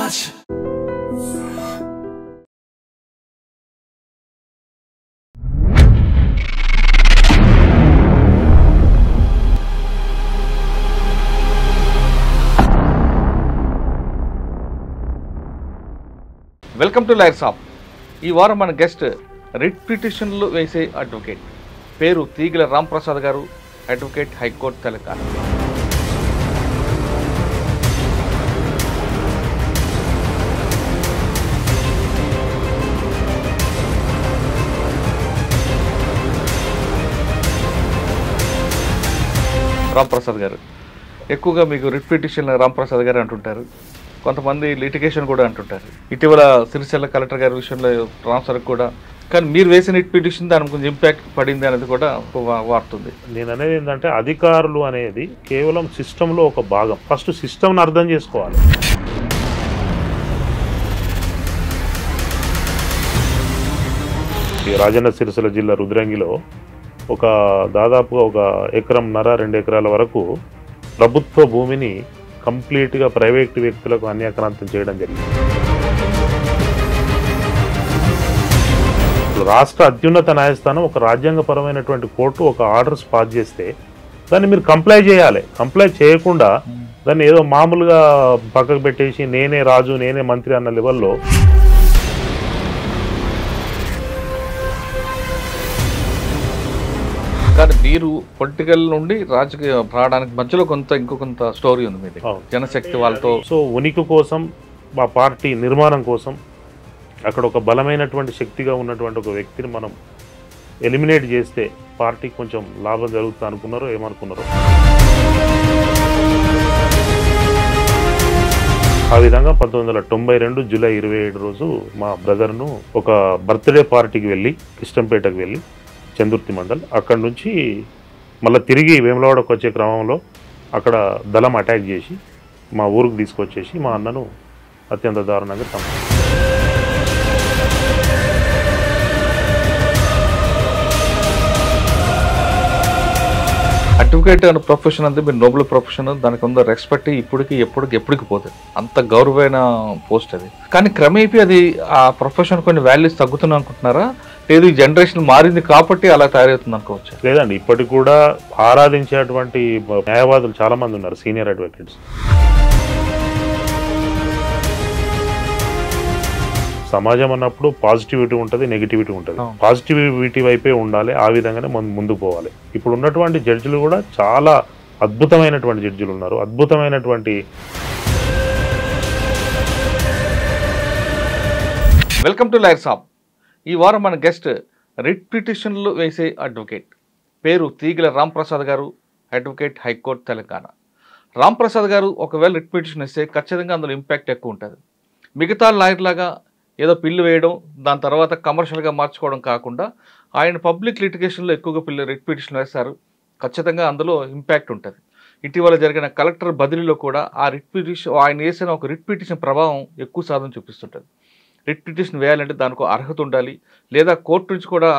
much. Welcome to layers of. ఈ వారం మన గెస్ట్ రిట్ పిటిషన్లు వేసే అడ్వకేట్, పేరు తీగల రాంప్రసాద్ గారు, అడ్వకేట్, హైకోర్టు, తెలంగాణ. రాంప్రసాద్ గారు, ఎక్కువగా మీకు రిట్ పిటిషన్ రాంప్రసాద్ గారు అంటుంటారు, కొంతమంది లిటిగేషన్ కూడా అంటుంటారు. ఇటీవల సిరిసిల్ల కలెక్టర్ గారి విషయంలో ట్రాన్స్ఫర్ కూడా, కానీ మీరు వేసిన రిట్ పిటిషన్ దానికి కొంచెం ఇంపాక్ట్ పడింది అనేది కూడా వాడుతుంది. నేను అనేది ఏంటంటే, అధికారులు అనేది కేవలం సిస్టంలో ఒక భాగం. ఫస్ట్ సిస్టమ్ని అర్థం చేసుకోవాలి. ఈ రాజన్న సిరిసిల్ల జిల్లా రుద్రంగిలో దాదాపుగా 1.5 ఎకరాల 2 ఎకరాల వరకు ప్రభుత్వ భూమిని కంప్లీట్గా ప్రైవేట్ వ్యక్తులకు అన్యాక్రాంతం చేయడం జరిగింది. రాష్ట్ర అత్యున్నత న్యాయస్థానం ఒక రాజ్యాంగపరమైనటువంటి కోర్టు ఒక ఆర్డర్స్ పాస్ చేస్తే దాన్ని మీరు కంప్లై చేయాలి. కంప్లై చేయకుండా దాన్ని ఏదో మామూలుగా పక్కకు పెట్టేసి నేనే రాజు నేనే మంత్రి అన్న లెవెల్లో కానీ మీరు పొలిటికల్ నుండి రాజకీయ రావడానికి మధ్యలో ఇంకో కొంత స్టోరీ ఉంది మీది. జనశక్తి వాళ్ళతో ఉనికి కోసం, మా పార్టీ నిర్మాణం కోసం అక్కడ ఒక బలమైనటువంటి శక్తిగా ఉన్నటువంటి ఒక వ్యక్తిని మనం ఎలిమినేట్ చేస్తే పార్టీకి కొంచెం లాభం జరుగుతుంది అనుకున్నారో ఏమనుకున్నారో. ఆ విధంగా 1992 జూలై 27 రోజు మా బ్రదర్ను ఒక బర్త్డే పార్టీకి వెళ్ళి కిష్టంపేటకు వెళ్ళి, చందుర్తి మండల్, అక్కడి నుంచి మళ్ళీ తిరిగి వేములవాడకు వచ్చే క్రమంలో అక్కడ దళం అటాక్ చేసి మా ఊరికి తీసుకొచ్చేసి మా అన్నను అత్యంత దారుణంగా చంపారు. అడ్వకేట్ అనే ప్రొఫెషన్ అంతే మీరు నోబుల్ ప్రొఫెషన్, దానికి ఉన్న రెస్పెక్ట్ ఇప్పటికి ఎప్పటికి పోతుంది. అంత గౌరవమైన పోస్ట్ అది. కానీ క్రమేపీ అది ఆ ప్రొఫెషన్ కొన్ని వాల్యూస్ తగ్గుతున్నాయి అనుకుంటున్నారా, లేదు ఈ జనరేషన్ మారింది కాబట్టి అలా తయారవుతుంది అనుకోవచ్చు? లేదండి, ఇప్పటికి కూడా ఆరాధించేటువంటి న్యాయవాదులు చాలా మంది ఉన్నారు, సీనియర్ అడ్వకేట్స్. సమాజం అన్నప్పుడు పాజిటివిటీ ఉంటుంది, నెగిటివిటీ ఉంటుంది. పాజిటివిటీ వైపే ఉండాలి, ఆ విధంగానే ముందుకు పోవాలి. ఇప్పుడు ఉన్నటువంటి జడ్జిలు కూడా చాలా అద్భుతమైనటువంటి జడ్జిలు ఉన్నారు, అద్భుతమైనటువంటి. Welcome to layers of. ఈ వారం మన గెస్ట్ రిట్ పిటిషన్లు వేసే అడ్వకేట్, పేరు తీగల రాంప్రసాద్ గారు, అడ్వకేట్, హైకోర్టు, తెలంగాణ. రాంప్రసాద్ గారు ఒకవేళ రిట్ పిటిషన్ వేస్తే ఖచ్చితంగా అందులో ఇంపాక్ట్ ఎక్కువ ఉంటుంది. మిగతా లాయర్ లాగా ఏదో పిల్లు వేయడం దాని తర్వాత కమర్షియల్గా మార్చుకోవడం కాకుండా ఆయన పబ్లిక్ లిటిగేషన్లో ఎక్కువగా రిట్ పిటిషన్ వేస్తారు. ఖచ్చితంగా అందులో ఇంపాక్ట్ ఉంటుంది. ఇటీవల జరిగిన కలెక్టర్ బదిలీలో కూడా ఆ రిట్ పిటిషన్, ఆయన వేసిన ఒక రిట్ పిటిషన్ ప్రభావం ఎక్కువ శాతం చూపిస్తుంటుంది. రిట్ పిటిషన్ వేయాలంటే దానికి అర్హత ఉండాలి, లేదా కోర్టు నుంచి కూడా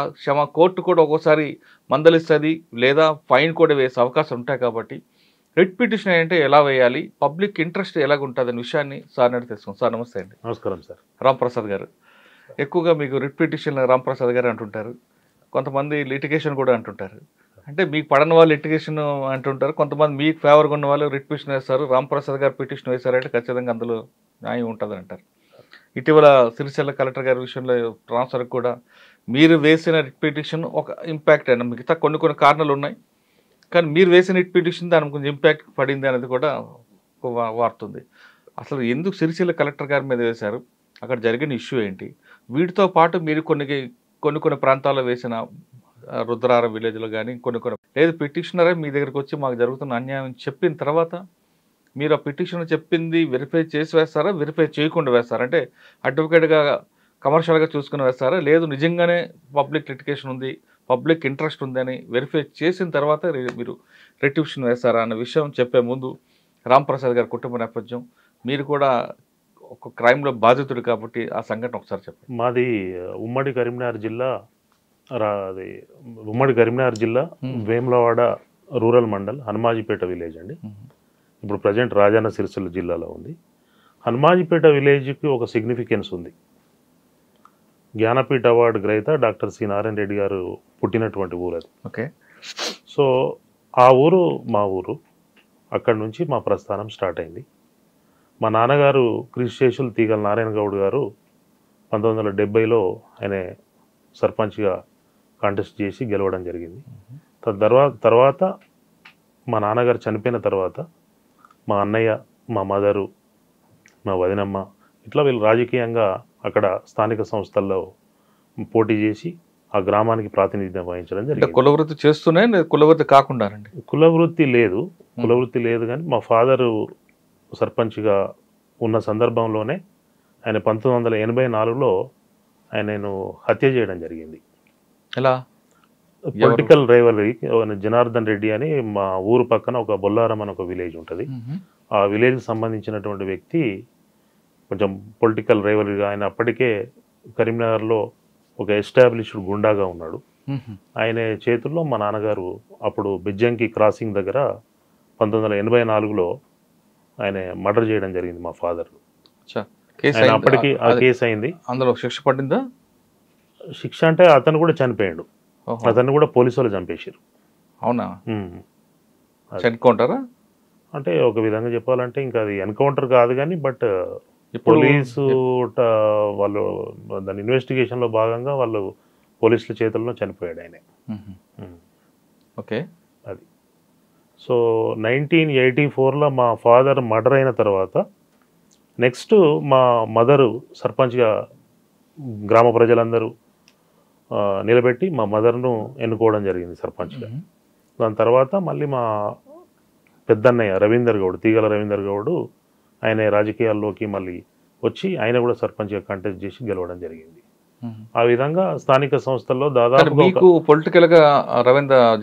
కోర్టు కూడా ఒక్కోసారి మందలిస్తుంది, లేదా ఫైన్ కూడా వేసే అవకాశం ఉంటాయి. కాబట్టి రిట్ పిటిషన్ అంటే ఎలా వేయాలి, పబ్లిక్ ఇంట్రెస్ట్ ఎలాగుంటుంది అనే విషయాన్ని సార్ అడిగి తెలుసుకుందాం. సార్ నమస్తే అండి. నమస్కారం సార్. రాంప్రసాద్ గారు, ఎక్కువగా మీకు రిట్ పిటిషన్ రాంప్రసాద్ గారు అంటుంటారు, కొంతమంది లిటిగేషన్ కూడా అంటుంటారు. అంటే మీకు పడని వాళ్ళు లిటిగేషన్ అంటుంటారు, కొంతమంది మీకు ఫేవర్గా ఉన్న వాళ్ళు రిట్ పిటిషన్ వేస్తారు. రాంప్రసాద్ గారు పిటిషన్ వేశారంటే ఖచ్చితంగా అందులో న్యాయం ఉంటుంది అంటారు. ఇటీవల సిరిసిల్ల కలెక్టర్ గారి విషయంలో ట్రాన్స్ఫర్ కూడా మీరు వేసిన రిట్ పిటిషన్ ఒక ఇంపాక్ట్ అయినా, మిగతా కొన్ని కారణాలు ఉన్నాయి, కానీ మీరు వేసిన రిట్ పిటిషన్ దానికి కొంచెం ఇంపాక్ట్ పడింది అనేది కూడా వాడుతుంది. అసలు ఎందుకు సిరిసిల్ల కలెక్టర్ గారి మీద వేశారు, అక్కడ జరిగిన ఇష్యూ ఏంటి, వీటితో పాటు మీరు కొన్ని ప్రాంతాల్లో వేసిన రుద్రార విలేజ్లో కానీ లేదు పిటిషనరే మీ దగ్గరికి వచ్చి మాకు జరుగుతున్న అన్యాయం చెప్పిన తర్వాత మీరు ఆ పిటిషన్ చెప్పింది వెరిఫై చేసి వేస్తారా, వెరిఫై చేయకుండా వేస్తారా? అంటే అడ్వకేట్గా కమర్షియల్గా చూసుకుని వేస్తారా, లేదు నిజంగానే పబ్లిక్ లిటిగేషన్ ఉంది, పబ్లిక్ ఇంట్రెస్ట్ ఉందని వెరిఫై చేసిన తర్వాత మీరు రిట్ పిటిషన్ వేస్తారా అన్న విషయం చెప్పే ముందు రాంప్రసాద్ గారి కుటుంబ నేపథ్యం, మీరు కూడా ఒక క్రైమ్లో బాధితుడు కాబట్టి ఆ సంఘటన ఒకసారి చెప్పండి. మాది ఉమ్మడి కరీంనగర్ జిల్లా వేములవాడ రూరల్ మండల్ హనుమాజీపేట విలేజ్ అండి. ఇప్పుడు ప్రజెంట్ రాజన్న సిరిసిల్ల జిల్లాలో ఉంది. హనుమాజిపేట విలేజ్కి ఒక సిగ్నిఫికెన్స్ ఉంది. జ్ఞానపీఠ అవార్డు గ్రహీత డాక్టర్ సి నారాయణ రెడ్డి గారు పుట్టినటువంటి ఊరు అది. ఓకే. సో ఆ ఊరు మా ఊరు. అక్కడి నుంచి మా ప్రస్థానం స్టార్ట్ అయింది. మా నాన్నగారు క్రిస్టేషులు తీగల నారాయణ గౌడ్ గారు 1970లో ఆయన సర్పంచ్గా కాంటెస్ట్ చేసి గెలవడం జరిగింది. తర్వాత మా నాన్నగారు చనిపోయిన తర్వాత మా అన్నయ్య, మా మదరు, మా వదినమ్మ ఇట్లా వీళ్ళు రాజకీయంగా అక్కడ స్థానిక సంస్థల్లో పోటీ చేసి ఆ గ్రామానికి ప్రాతినిధ్యం వహించడం జరిగింది. కులవృత్తి చేస్తూనే కులవృత్తి కాకుండానండి? కులవృత్తి లేదు కానీ మా ఫాదరు సర్పంచ్గా ఉన్న సందర్భంలోనే ఆయన 1984లో ఆయనను హత్య చేయడం జరిగింది. ఎలా? Political rivalry. జనార్దన్ రెడ్డి అని మా ఊరు పక్కన ఒక బొల్లారం అని ఒక విలేజ్ ఉంటుంది. ఆ విలేజ్కి సంబంధించినటువంటి వ్యక్తి కొంచెం పొలిటికల్ రైవలరీగా, ఆయన అప్పటికే కరీంనగర్లో ఒక ఎస్టాబ్లిష్డ్ గుండాగా ఉన్నాడు. ఆయన చేతుల్లో మా నాన్నగారు అప్పుడు బెజ్జంకి క్రాసింగ్ దగ్గర 1984లో ఆయన మర్డర్ చేయడం జరిగింది మా ఫాదర్. అప్పటికి ఆ కేసు అయింది. అందులో శిక్ష పడిందా? శిక్ష అంటే అతను కూడా చనిపోయాడు. అతను కూడా పోలీసు వాళ్ళు చంపేశారు. అవునా? ఎన్కౌంటరా? అంటే ఒక విధంగా చెప్పాలంటే ఇంకా అది ఎన్కౌంటర్ కాదు కానీ బట్ పోలీసు వాళ్ళు దాని ఇన్వెస్టిగేషన్లో భాగంగా వాళ్ళు పోలీసుల చేతుల్లో చనిపోయాడు ఆయన. ఓకే. అది. సో 1984లో మా ఫాదర్ మర్డర్ అయిన తర్వాత నెక్స్ట్ మా మదరు సర్పంచ్గా గ్రామ ప్రజలందరూ నిలబెట్టి మా మదర్ను ఎన్నుకోవడం జరిగింది సర్పంచ్గా. దాని తర్వాత మళ్ళీ మా పెద్దన్నయ్య రవీందర్ గౌడ్, తీగల రవీందర్ గౌడ్, ఆయన రాజకీయాల్లోకి మళ్ళీ వచ్చి ఆయన కూడా సర్పంచ్గా కంటెస్ట్ చేసి గెలవడం జరిగింది. ఆ విధంగా స్థానిక సంస్థల్లో దాదాపు మీకు పొలిటికల్గా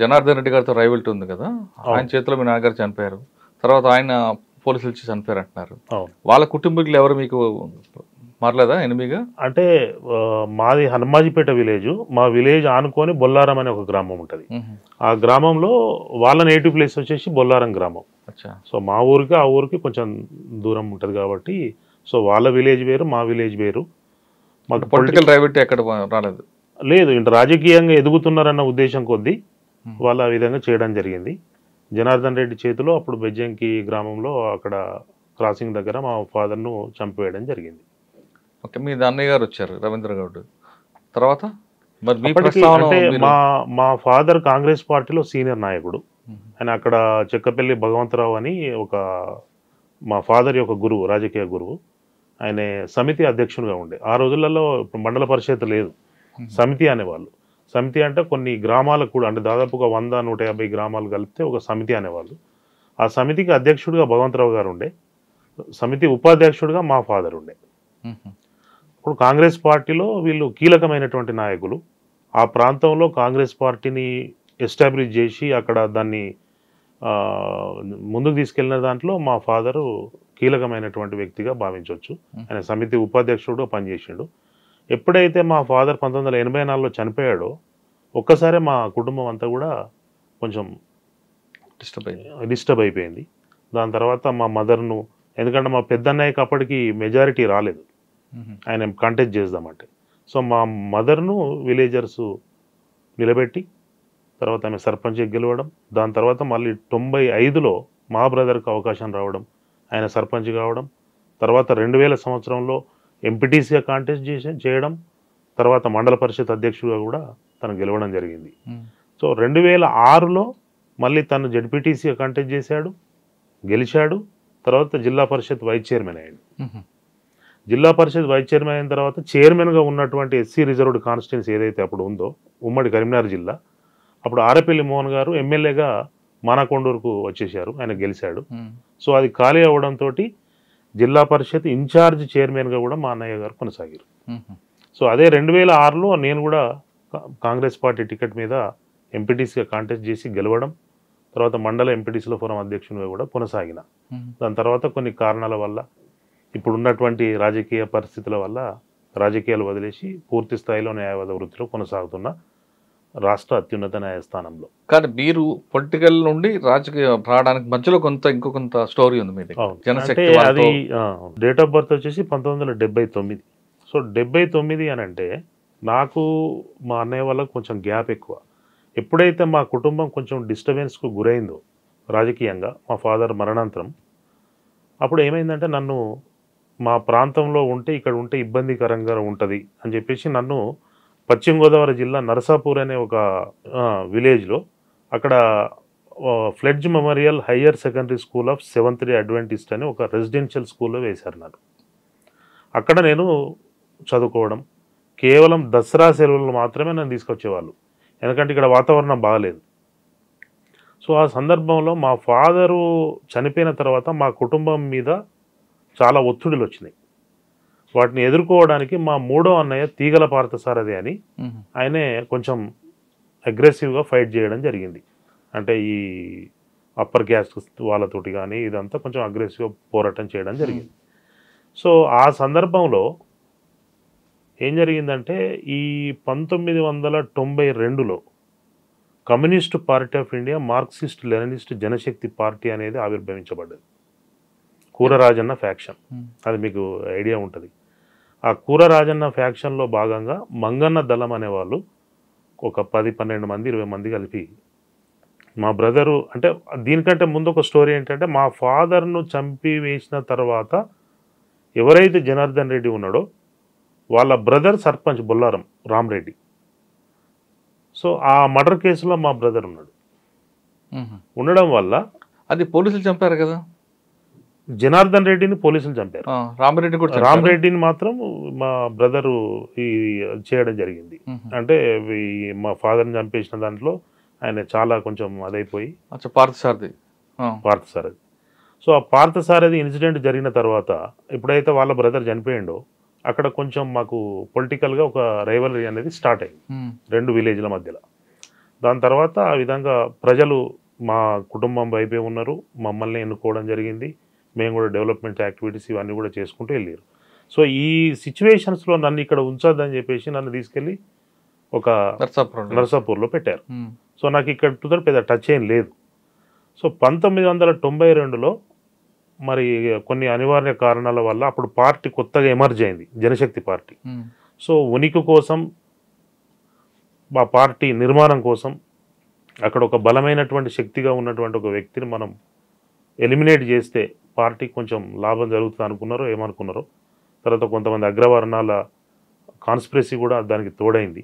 జనార్దన్ రెడ్డి గారితో రైవల్టీ ఉంది కదా, ఆయన చేతిలో మీ నాన్నగారు చనిపోయారు, తర్వాత ఆయన పోలీసులు వచ్చి చనిపోయారు అంటున్నారు. వాళ్ళ కుటుంబీకులు ఎవరు మీకు మారలేదా ఎనిమిగా? అంటే మాది హనుమాజిపేట విలేజ్. మా విలేజ్ ఆనుకొని బొల్లారం అనే ఒక గ్రామం ఉంటుంది. ఆ గ్రామంలో వాళ్ళ నేటివ్ ప్లేస్ వచ్చేసి బొల్లారం గ్రామం. సో మా ఊరికి ఆ ఊరికి కొంచెం దూరం ఉంటుంది కాబట్టి సో వాళ్ళ విలేజ్ వేరు, మా విలేజ్ వేరు. మాకు పొలిటికల్ రైవల్టీ ఎక్కడ రాలేదు. లేదు, ఇంత రాజకీయంగా ఎదుగుతున్నారన్న ఉద్దేశం కొద్దీ వాళ్ళు ఆ విధంగా చేయడం జరిగింది. జనార్దన్ రెడ్డి చేతిలో అప్పుడు బెజ్జంకి గ్రామంలో అక్కడ క్రాసింగ్ దగ్గర మా ఫాదర్ను చంపేయడం జరిగింది. ఓకే. మీ అన్నయ్య గారు వచ్చారు రవీంద్ర గౌడ్ తర్వాత. అంటే మా ఫాదర్ కాంగ్రెస్ పార్టీలో సీనియర్ నాయకుడు. ఆయన అక్కడ చెక్కపల్లి భగవంతరావు అని ఒక మా ఫాదర్ యొక్క గురువు, రాజకీయ గురువు. ఆయన సమితి అధ్యక్షుడిగా ఉండే. ఆ రోజులలో మండల పరిషత్ లేదు, సమితి అనేవాళ్ళు. సమితి అంటే కొన్ని గ్రామాలకు కూడా, అంటే దాదాపుగా 100-150 గ్రామాలు కలిపితే ఒక సమితి అనేవాళ్ళు. ఆ సమితికి అధ్యక్షుడిగా భగవంతరావు గారు ఉండే, సమితి ఉపాధ్యక్షుడిగా మా ఫాదర్ ఉండే. ఇప్పుడు కాంగ్రెస్ పార్టీలో వీళ్ళు కీలకమైనటువంటి నాయకులు. ఆ ప్రాంతంలో కాంగ్రెస్ పార్టీని ఎస్టాబ్లిష్ చేసి అక్కడ దాన్ని ముందుకు తీసుకెళ్లిన దాంట్లో మా ఫాదరు కీలకమైనటువంటి వ్యక్తిగా భావించవచ్చు. ఆయన సమితి ఉపాధ్యక్షుడుగా పనిచేసాడు. ఎప్పుడైతే మా ఫాదర్ 1984లో చనిపోయాడో ఒక్కసారి మా కుటుంబం అంతా కూడా కొంచెం డిస్టర్బ్ అయిపోయింది. దాని తర్వాత మా మదర్ను, ఎందుకంటే మా పెద్దన్నయ్యకి అప్పటికి మెజారిటీ రాలేదు ఆయన కంటెస్ట్ చేద్దామంటే. సో మా మదర్ను విలేజర్స్ నిలబెట్టి తర్వాత ఆమె సర్పంచ్గా గెలవడం. దాని తర్వాత మళ్ళీ 95లో మా బ్రదర్కి అవకాశం రావడం, ఆయన సర్పంచ్ కావడం. తర్వాత 2000 సంవత్సరంలో ఎంపీటీసీగా కాంటెస్ట్ చేయడం. తర్వాత మండల పరిషత్ అధ్యక్షుడిగా కూడా తను గెలవడం జరిగింది. సో 2006లో మళ్ళీ తను జెడ్పీటీసీగా కాంటెస్ట్ చేశాడు, గెలిచాడు. తర్వాత జిల్లా పరిషత్ వైస్ చైర్మన్ అయ్యాడు. జిల్లా పరిషత్ వైస్ చైర్మన్ అయిన తర్వాత చైర్మన్గా ఉన్నటువంటి ఎస్సీ రిజర్వ్డ్ కాన్స్టిట్యున్సీ ఏదైతే అప్పుడు ఉందో ఉమ్మడి కరీంనగర్ జిల్లా, అప్పుడు ఆరపల్లి మోహన్ గారు ఎమ్మెల్యేగా మానకొండూరుకు వచ్చేసారు, ఆయన గెలిచాడు. సో అది ఖాళీ అవ్వడంతో జిల్లా పరిషత్ ఇన్ఛార్జ్ చైర్మన్గా కూడా మా అన్నయ్య గారు కొనసాగారు. సో అదే 2006లో నేను కూడా కాంగ్రెస్ పార్టీ టికెట్ మీద ఎంపీటీసీగా కాంటెస్ట్ చేసి గెలవడం, తర్వాత మండల ఎంపీటీసీల ఫోరం అధ్యక్షునిగా కూడా కొనసాగిన. దాని తర్వాత కొన్ని కారణాల వల్ల, ఇప్పుడున్నటువంటి రాజకీయ పరిస్థితుల వల్ల రాజకీయాలు వదిలేసి పూర్తి స్థాయిలో న్యాయవాద వృత్తిలో కొనసాగుతున్న. రాష్ట్ర అత్యున్నత న్యాయస్థానంలో. కానీ మీరు పొలిటికల్ నుండి రాజకీయ రావడానికి మధ్యలో ఇంకో స్టోరీ ఉంది మీది. అవును. అంటే జనశక్తి అది వాళ్ళతో డేట్ ఆఫ్ బర్త్ వచ్చేసి 1979. సో 79 అని అంటే నాకు మా అన్నయ్య వాళ్ళకి కొంచెం గ్యాప్ ఎక్కువ. ఎప్పుడైతే మా కుటుంబం కొంచెం డిస్టర్బెన్స్కు గురైందో రాజకీయంగా మా ఫాదర్ మరణాంతరం, అప్పుడు ఏమైందంటే నన్ను మా ప్రాంతంలో ఉంటే ఇక్కడ ఉంటే ఇబ్బందికరంగా ఉంటుంది అని చెప్పేసి నన్ను పశ్చిమ గోదావరి జిల్లా నరసాపూర్ అనే ఒక విలేజ్లో అక్కడ fledged memorial higher secondary school of seventh day Adventist అని ఒక రెసిడెన్షియల్ స్కూల్లో వేశారు నన్ను. అక్కడ నేను చదువుకోవడం, కేవలం దసరా సెలవులు మాత్రమే నన్ను తీసుకొచ్చేవాళ్ళు, ఎందుకంటే ఇక్కడ వాతావరణం బాగలేదు. సో ఆ సందర్భంలో మా ఫాదరు చనిపోయిన తర్వాత మా కుటుంబం మీద చాలా ఒత్తిడులు వచ్చినాయి. వాటిని ఎదుర్కోవడానికి మా మూడో అన్నయ్య తీగల పార్థసారథి అని ఆయనే కొంచెం అగ్రెసివ్గా ఫైట్ చేయడం జరిగింది. అంటే ఈ అప్పర్ క్యాస్ట్ వాళ్ళతోటి కానీ ఇదంతా కొంచెం అగ్రెసివ్గా పోరాటం చేయడం జరిగింది. సో ఆ సందర్భంలో ఏం జరిగిందంటే ఈ 1992లో communist party of India Marxist Leninist Janashakti party అనేది ఆవిర్భవించబడ్డది. కూర రాజన్న ఫ్యాక్షన్, అది మీకు ఐడియా ఉంటుంది. ఆ కూర రాజన్న ఫ్యాక్షన్లో భాగంగా మంగన్న దళం అనేవాళ్ళు ఒక 10-12 మంది 20 మంది కలిపి మా బ్రదరు, అంటే దీనికంటే ముందు ఒక స్టోరీ ఏంటంటే మా ఫాదర్ను చంపి వేసిన తర్వాత ఎవరైతే జనార్దన్ రెడ్డి ఉన్నాడో వాళ్ళ బ్రదర్ సర్పంచ్ బొల్లారం రామరెడ్డి. సో ఆ మర్డర్ కేసులో మా బ్రదర్ ఉన్నాడు. ఉండడం వల్ల అది పోలీసులు చంపారు కదా, జనార్దన్ రెడ్డిని పోలీసులు చంపారు. రామరెడ్డి కూడా రామరెడ్డిని మాత్రం మా బ్రదరు ఈ చేయడం జరిగింది. అంటే మా ఫాదర్ని చంపేసిన దాంట్లో ఆయన చాలా కొంచెం అదైపోయి పార్థసారథి. సో ఆ పార్థసారథి ఇన్సిడెంట్ జరిగిన తర్వాత ఎప్పుడైతే వాళ్ళ బ్రదర్ చనిపోయిండో అక్కడ కొంచెం మాకు పొలిటికల్గా ఒక రైవలరీ అనేది స్టార్ట్ అయింది రెండు విలేజ్ల మధ్యలో. దాని తర్వాత ఆ విధంగా ప్రజలు మా కుటుంబం వైపే ఉన్నారు, మమ్మల్ని ఎన్నుకోవడం జరిగింది. మేము కూడా డెవలప్మెంట్ యాక్టివిటీస్ ఇవన్నీ కూడా చేసుకుంటూ వెళ్ళారు. సో ఈ సిచ్యువేషన్స్లో నన్ను ఇక్కడ ఉంచొద్దని చెప్పేసి నన్ను తీసుకెళ్ళి ఒక నర్సాపూర్లో పెట్టారు. సో నాకు ఇక్కడ పెద్ద టచ్ ఏం లేదు. సో 1992లో మరి కొన్ని అనివార్య కారణాల వల్ల అప్పుడు పార్టీ కొత్తగా ఎమర్జ్ అయింది, జనశక్తి పార్టీ. సో ఉనికి కోసం, మా పార్టీ నిర్మాణం కోసం అక్కడ ఒక బలమైనటువంటి శక్తిగా ఉన్నటువంటి ఒక వ్యక్తిని మనం ఎలిమినేట్ చేస్తే పార్టీకి కొంచెం లాభం జరుగుతుంది అనుకున్నారో ఏమనుకున్నారో. తర్వాత కొంతమంది అగ్రవర్ణాల కాన్స్పిరసీ కూడా దానికి తోడైంది.